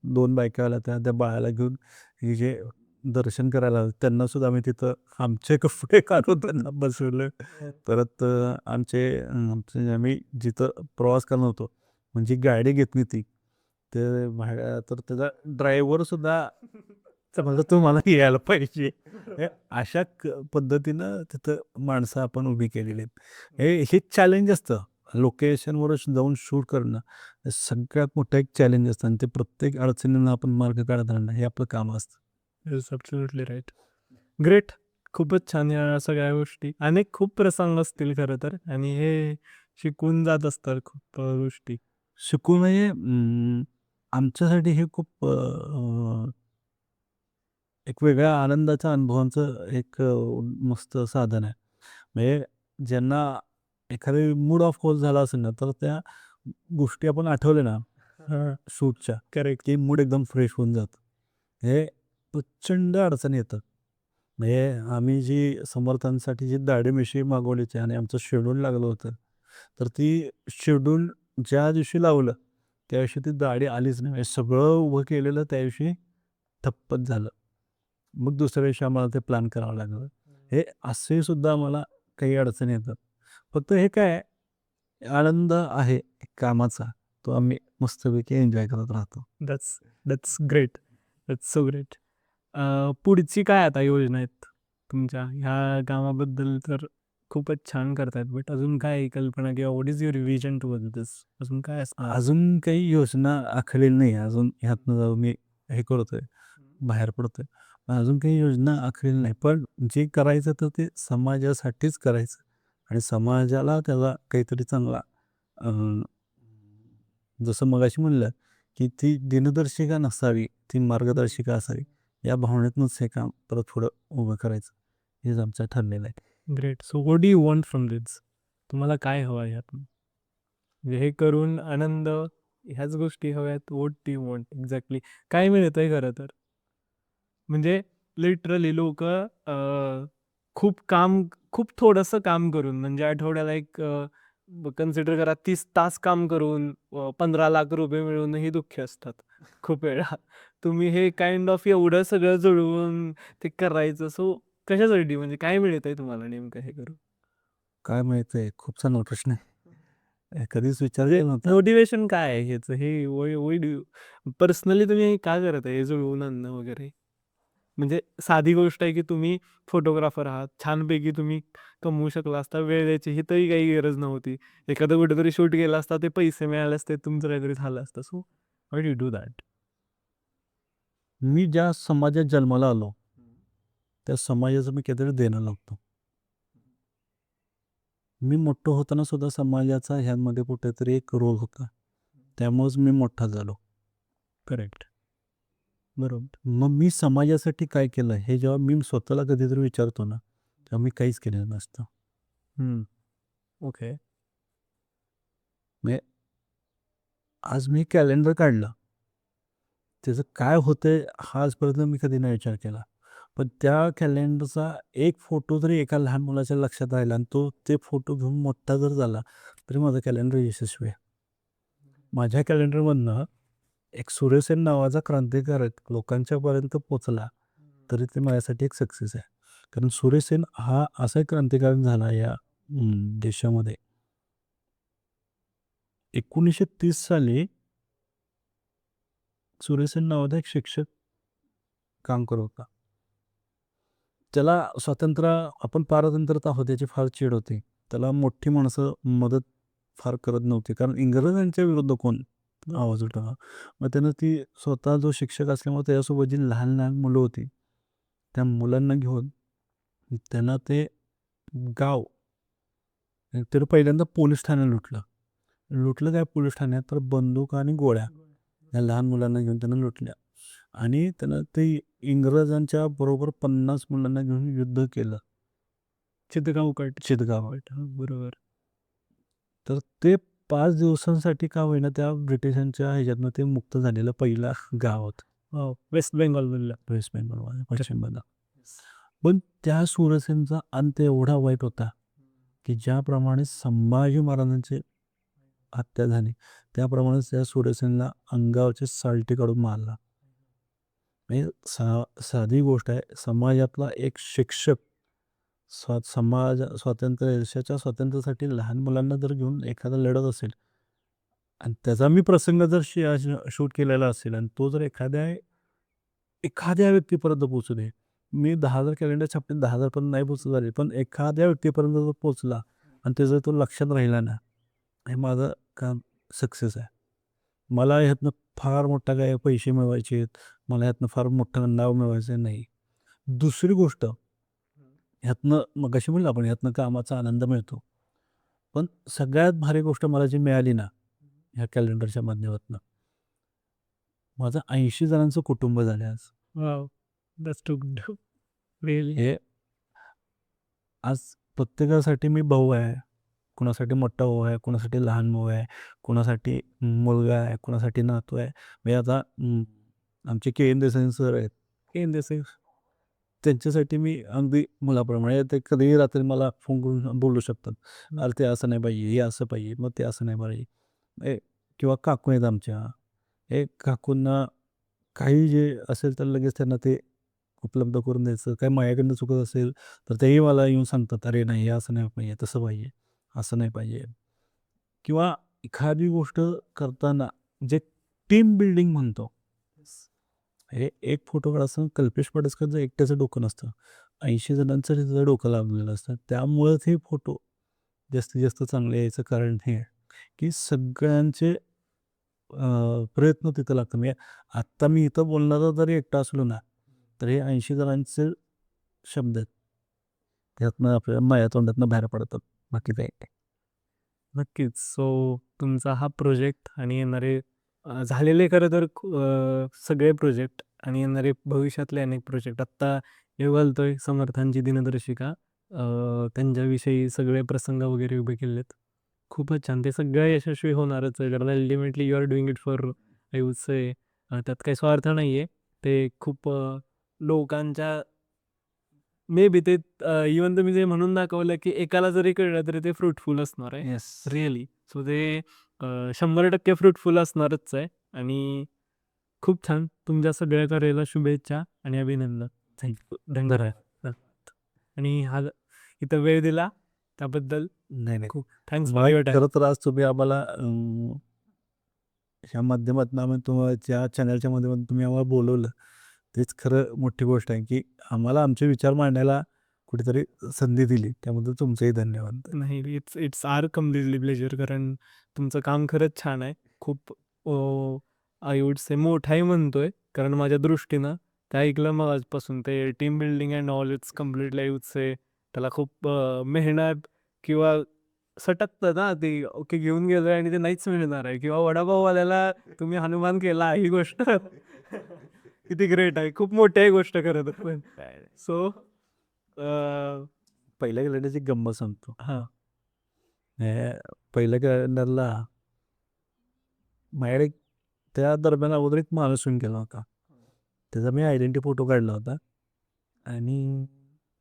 2 बायका आल्या त्या बाळाला घेऊन हे जे दर्शन करायला आले, त्यांना सुद्धा आम्ही तिथं आमचे कपडे काढून त्यांना बसवलं. परत आम्ही जिथं प्रवास करणार होतो, म्हणजे गाडी घेतली ती, तर त्याचा ड्रायव्हर सुद्धा समजा तुम्हाला यायला पाहिजे. अशा पद्धतीनं तिथं माणसं आपण उभी केलेली आहेत. हे चॅलेंज असतं. लोकेशनवर जाऊन शूट करणं हे सगळ्यात मोठं एक चॅलेंज असतं आणि ते प्रत्येक अडचणींना आपण मार्ग काढत राहणं हे आपलं काम असतं. इज ॲब्सोल्युटली राईट ग्रेट खूपच छान या सगळ्या गोष्टी अनेक खूप प्रसंग असतील खरं तर आणि हे शिकून जात असतात खूप गोष्टी शिकून म्हणजे आमच्यासाठी हे खूप एक वेगळ्या आनंदाच्या अनुभवांचं एक मस्त साधन आहे. म्हणजे ज्यांना एखादी मूड ऑफ कॉल झाला असेल ना, तर त्या गोष्टी आपण आठवल्या ना शूटच्या, करेक्ट की मूड एकदम फ्रेश होऊन जातं. हे प्रचंड अडचणी येतात. म्हणजे आम्ही जी समर्थांसाठी जी दाढी-मिशी मागवली होती आणि आमचं शेड्यूल लागलं होतं. तर ती शेड्यूल ज्या दिवशी लावलं, त्या दिवशी ती दाढी आलीच नाही. म्हणजे सगळं उभं केलेलं त्या दिवशी ठप्पच झालं. मग दुसऱ्या दिवशी आम्हाला ते प्लॅन करावं लागलं. हे असे सुद्धा आम्हाला काही अडचणी येतात. फक्त हे काय आहे, आनंद आहे कामाचा, तो आम्ही मस्तपैकी एन्जॉय करत राहतो. That's that's great that's so great पुढची काय आता योजना आहेत तुमच्या ह्या कामाबद्दल तर खूपच छान करतायत बट अजून काय कल्पना किंवा what is your vision towards this अजून काय असणार अजून काही योजना आखलेली नाही. अजून ह्यातनं जाऊन मी हे करतोय, बाहेर पडतोय. अजून काही योजना आखलेली नाही. पण जे करायचं तर ते समाजासाठीच करायचं आणि समाजाला त्याला काहीतरी चांगला अ, जसं मगाशी म्हणलं, की ती दिनदर्शिका नसावी, ती मार्गदर्शिका असावी. या भावनेतूनच हे काम परत पुढं उभं करायचं. हेच आमचं ठरलेलं आहे. Great so what do you want from this तुम्हाला काय हवं आहे ह्यातून म्हणजे हे करून आनंद ह्याच गोष्टी हव्यात what do you want exactly काय मिळतंय खरं तर म्हणजे लिटरली लोक खूप काम खूप थोडंसं काम करून म्हणजे आठवड्याला एक कन्सिडर करा 30 तास काम करून 15 लाख रुपये मिळवूनही दुःखी असतात खूप वेळा तुम्ही हे काइंड ऑफ एवढं सगळं जुळवून ते करायचं सो कशासाठी म्हणजे काय मिळतंय तुम्हाला नेमकं हे करून काय माहिती खूप चांगला प्रश्न आहे. कधीच विचार केला नव्हता. मोटिवेशन काय आहे ह्याचं हे पर्सनली तुम्ही हे का करत आहे हे जुळवून आणणं वगैरे म्हणजे साधी गोष्ट आहे की तुम्ही फोटोग्राफर आहात छानपैकी तुम्ही कमवू शकला असता वेळ द्यायची ही तरी काही गरज नव्हती एखादं कुठेतरी शूट केला असता ते पैसे मिळाले असते तुमचं काहीतरी झालं असतं so why do do that मी ज्या समाजात जन्माला आलो, त्या समाजाचं मी काहीतरी देणं लागतो. मी मोठं होताना सुद्धा समाजाचा ह्यामध्ये कुठेतरी एक रोल होता. त्यामुळेच मी मोठा झालो. करेक्ट बरोबर मग मी समाजासाठी काय केलं हे जेव्हा मी स्वतःला कधीतरी विचारतो ना, तेव्हा मी काहीच केलेलं नसतं. ओके म्हणजे आज मी कॅलेंडर काढलं. त्याचं काय होतंय हा आजपर्यंत मी कधी नाही विचार केला. पण त्या कॅलेंडरचा एक फोटो जरी एका लहान मुलाच्या लक्षात राहिला आणि तो ते फोटो घेऊन मोठा जर झाला, तरी माझं कॅलेंडर यशस्वी आहे. माझ्या कॅलेंडरमधनं एक सूर्यसेन नावाचा क्रांतिकारक लोकांच्यापर्यंत पोहोचला, तरी ते माझ्यासाठी एक सक्सेस आहे. कारण सुरेश सेन हा असा एक क्रांतिकारक झाला या देशामध्ये. 1930 साली सुरेश सेन नावाचा एक शिक्षक काम करत होता. त्याला आपण पारतंत्र्यात आहोत याची फार चीड होती. त्याला मोठी माणसं मदत फार करत नव्हती, कारण इंग्रजांच्या विरुद्ध कोण आवाज उठवणार. मग त्यानं ती स्वतः जो शिक्षक असल्यामुळे त्याच्यासोबत जी लहान लहान मुलं होती त्या मुलांना घेऊन त्यांना ते गाव त्यानं पहिल्यांदा पोलीस ठाणे लुटलं काय पोलीस ठाण्यात, तर बंदूक आणि गोळ्या या लहान मुलांना घेऊन त्यानं लुटल्या. आणि त्यानं ते इंग्रजांच्या बरोबर 50 मुलांना घेऊन युद्ध केलं. चितगाव बरोबर. तर ते 5 दिवसांसाठी का होईना त्या ब्रिटिशांच्या ह्याच्यातनं ते मुक्त झालेलं पहिला गाव होतं. वेस्ट बेंगॉल वेस्ट बेंगॉल पश्चिम बंगाल. पण त्या सुरसेनचा अंत एवढा वाईट होता की ज्याप्रमाणे संभाजी महाराजांची हत्या झाली त्याप्रमाणेच त्या सुरसेनला अंगावरचे सालटे काढून मारला. म्हणजे साधी गोष्ट आहे, समाजातला एक शिक्षक देशाच्या स्वातंत्र्यासाठी लहान मुलांना जर घेऊन एखादा लढत असेल आणि त्याचा मी प्रसंग जर शूट केलेला असेल आणि तो जर एखाद्या व्यक्तीपर्यंत पोहोचू दे. मी 10,000 कॅलेंडर छापले, 10,000 पर्यंत नाही पोहोचू झाले, पण एखाद्या व्यक्तीपर्यंत जर पोहोचला आणि त्याचा तो लक्षात राहिला ना, हे माझं काम सक्सेस आहे. मला ह्यातनं फार मोठा काय पैसे मिळवायचे आहेत, मला ह्यातनं फार मोठं नाव मिळवायचं नाही. दुसरी गोष्ट, ह्यातनं मगाशी म्हणलं आपण ह्यातनं कामाचा आनंद मिळतो. पण सगळ्यात भारी गोष्ट मला जी मिळाली ना ह्या कॅलेंडरच्या माध्यमातून, माझं 80 जणांचं कुटुंब झालं आज. Wow, that's too good. Really. हे आज प्रत्येकासाठी मी भाऊ आहे, कुणासाठी मोठा भाऊ आहे, कुणासाठी लहान भाऊ आहे, कुणासाठी मुलगा आहे, कुणासाठी नातू आहे. म्हणजे आता आमचे के एन देसाई सर आहेत, त्यांच्यासाठी मी अगदी मुलाप्रमाणे, ते कधीही रात्री मला फोन करून बोलू शकतात, अरे ते असं नाही पाहिजे, हे असं पाहिजे, मग ते असं नाही पाहिजे. किंवा काकू आहेत आमच्या, हे काकूंना काही जे असेल तर लगेच त्यांना ते उपलब्ध करून द्यायचं. काही माझ्याकडनं चुकत असेल तर तेही मला येऊन सांगतात, अरे नाही हे असं नाही पाहिजे, तसं पाहिजे, असं नाही पाहिजे. किंवा एखादी गोष्ट करताना जे टीम बिल्डिंग म्हणतो, हे एक फोटो काढायचं, कल्पेश पाडसकरचं एकट्याचं डोकं नसतं, 80 जणांचं त्याचं डोकं लागलेलं असतं. त्यामुळेच हे फोटो जास्तीत जास्त चांगले यायचं कारण हे आहे की सगळ्यांचे प्रयत्न तिथं लागतं. म्हणजे आत्ता मी इथं बोलणारा जरी एकटा असलो ना, तर हे 80 जणांचे शब्द आहेत, त्यातनं आपल्या माझ्या तोंडातनं बाहेर पडतात, बाकी काही नाही. नक्कीच. सो तुमचा हा प्रोजेक्ट आणि येणारे झालेले खरं तर सगळे प्रोजेक्ट आणि येणारे भविष्यातले अनेक प्रोजेक्ट, आत्ता हे घालतोय समर्थांची दिनदर्शिका, त्यांच्याविषयी सगळे प्रसंग वगैरे उभे केलेत. खूपच छान. ते सगळं यशस्वी होणारच आहे, कारण ultimately you are doing it for, I would say, त्यात काही स्वार्थ नाही आहे. ते खूप लोकांच्या मे बी ते इवन तुम्ही जे म्हणून दाखवलं की एकाला जरी कळलं तरी ते फ्रुटफुल असणार आहे. येस. रिअली. सो ते 100% फ्रुटफुल असणारच आहे. आणि खूप छान. तुमच्या सगळ्या कार्याला शुभेच्छा आणि अभिनंदन. थँक्यू. धन्यवाद. आणि हा इथं वेळ दिला त्याबद्दल नाही खूप थँक्स फॉर मला युअर टाइम. खरं तर आज तुम्ही आम्हाला ह्या माध्यमातून आम्ही तुमच्या चॅनलच्या माध्यमातून तुम्ही आम्हाला बोलवलं, तेच खरं मोठी गोष्ट आहे की आम्हाला आमचे विचार मांडायला कुठेतरी संधी दिली, त्याबद्दल तुमचंही धन्यवाद. नाही, इट्स आर कम्प्लिटली प्लेजर, कारण तुमचं काम खरंच छान आहे. खूप आय वुड से मोठाही म्हणतोय, कारण माझ्या दृष्टीनं ते ऐकलं मग आजपासून ते team building and all, it's completely I would से त्याला खूप मेहनत किंवा सटकतं ना ती, ओके घेऊन गेलोय आणि ते नाहीच मिळणार आहे, किंवा वडापाववाल्याला तुम्ही हनुमान केला, ही गोष्ट किती ग्रेट आहे, खूप मोठी आहे गोष्ट करत पण. सो पहिल्या कॅलेंडरची गंमत सांगतो. हां. पहिल्या कॅलेंडरला माझ्याकडे त्या दरम्यान अगोदर एक माणूस येऊन गेला होता, त्याचा मी आयडेंटिटी फोटो काढला होता आणि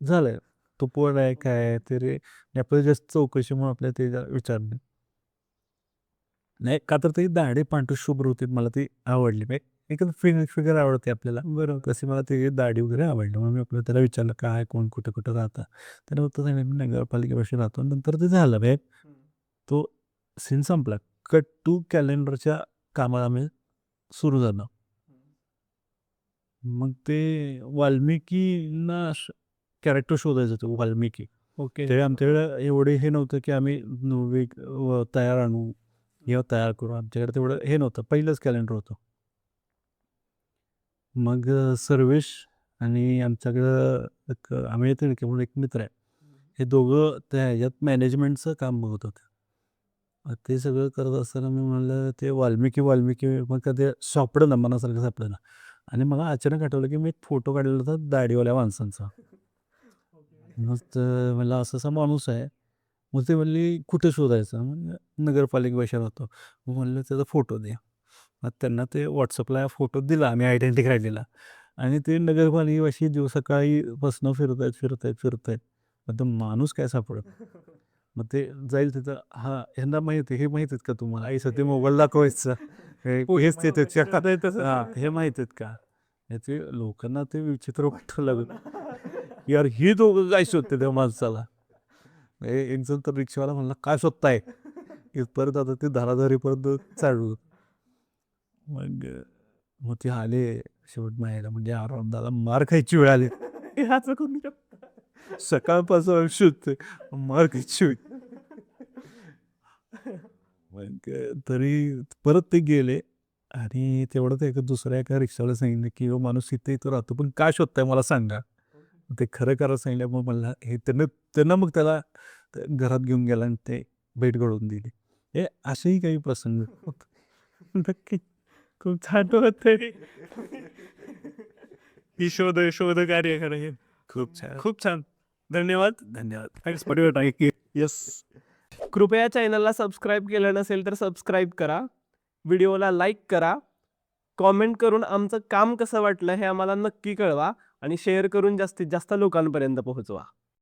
झालं तो कोण आहे काय आहे ते रे, आपल्याला जास्त चौकशी म्हणून आपल्याला ते विचारले नाही का, तर ती दाढी पांढरी शुभ्र होती, मला ती आवडली. एकदम फिगर आवडते आपल्याला. बरोबर. तशी मला ते दाढी वगैरे आवडली. मग मी आपलं त्याला विचारलं, "काय, कोण, कुठं कुठं राहता?" त्याने उत्तर सांगितलं, "मी नगरपालिकेपाशी राहतो." नंतर ते झालं म्हणजे तो सीन संपला. कट टू कॅलेंडरच्या कामाला आम्ही सुरू झालं. मग ते वाल्मिकींना कॅरेक्टर शोधायचं होतं वाल्मिकी. ओके. ते आमच्याकडे एवढे हे नव्हतं की आम्ही तयार आणू किंवा तयार करू. आमच्याकडे तेवढं हे नव्हतं. पहिलंच कॅलेंडर होतं. मग सर्वेश आणि आमच्याकडं एक अमित तिडके म्हणून एक मित्र आहे. हे दोघं त्या ह्याच्यात मॅनेजमेंटचं काम बघत होते. ते सगळं करत असताना मी म्हणलं ते वाल्मिकी मग का ते सापडेना मनासारखं सापडेना. आणि मला अचानक आठवलं की मी एक फोटो काढलेला होता दाढीवाल्या माणसांचा. मग म्हणलं असा माणूस आहे. मग ते म्हणली कुठे शोधायचा? म्हणलं नगरपालिकेपाशी राहतो. मग म्हणलं त्याचा फोटो दे. मग त्यांना ते WhatsAppला फोटो दिला आम्ही आयडेंटिटी काढलेला. आणि ते नगरपालिकेपाशी सकाळीपासून फिरतायत. मग तो माणूस काय सापडत. मग ते जाईल तिथं हां, ह्यांना माहिती आहे, हे माहीत आहेत का तुम्हाला? आईचं ते मोबाईल दाखवायचं. हेच ते हां, हे माहीत आहेत का? ते लोकांना ते विचित्र वाटायला लागलं. यार ही दोघं काय शोधते त्या माणसाला? एक जण तर रिक्षावाला म्हणला, "काय शोधताय?" इथपर्यंत आता ते धाराधारीपर्यंत चालू. मग मग ते आले शेवट मायाला म्हणजे आरामदाला मार खायची वेळ आली. हे असं करून सकाळपासून शोधतोय, मार खायची वेळ. मग तरी परत ते गेले आणि तेवढं एका दुसऱ्या एका रिक्षावाला सांगितलं, की "हो माणूस इथं राहतो, पण का शोधताय मला सांगा." ते खरं करायला सांगितलं. मग मला हे त्यांना मग त्याला घरात घेऊन गेला आणि ते भेट घडवून दिली. हे असेही काही प्रसंग होतात. नक्की. खूप छान होतं. ही शोध कार्य खरं. खूप छान. खूप छान. धन्यवाद. धन्यवाद. Thanks for your time. Yes. कृपया चॅनलला सबस्क्राईब केलं नसेल तर सबस्क्राईब करा. व्हिडिओला लाईक करा. कॉमेंट करून आमचं काम कसं वाटलं हे आम्हाला नक्की कळवा आणि शेअर करून जास्तीत जास्त लोकांपर्यंत पोहोचवा.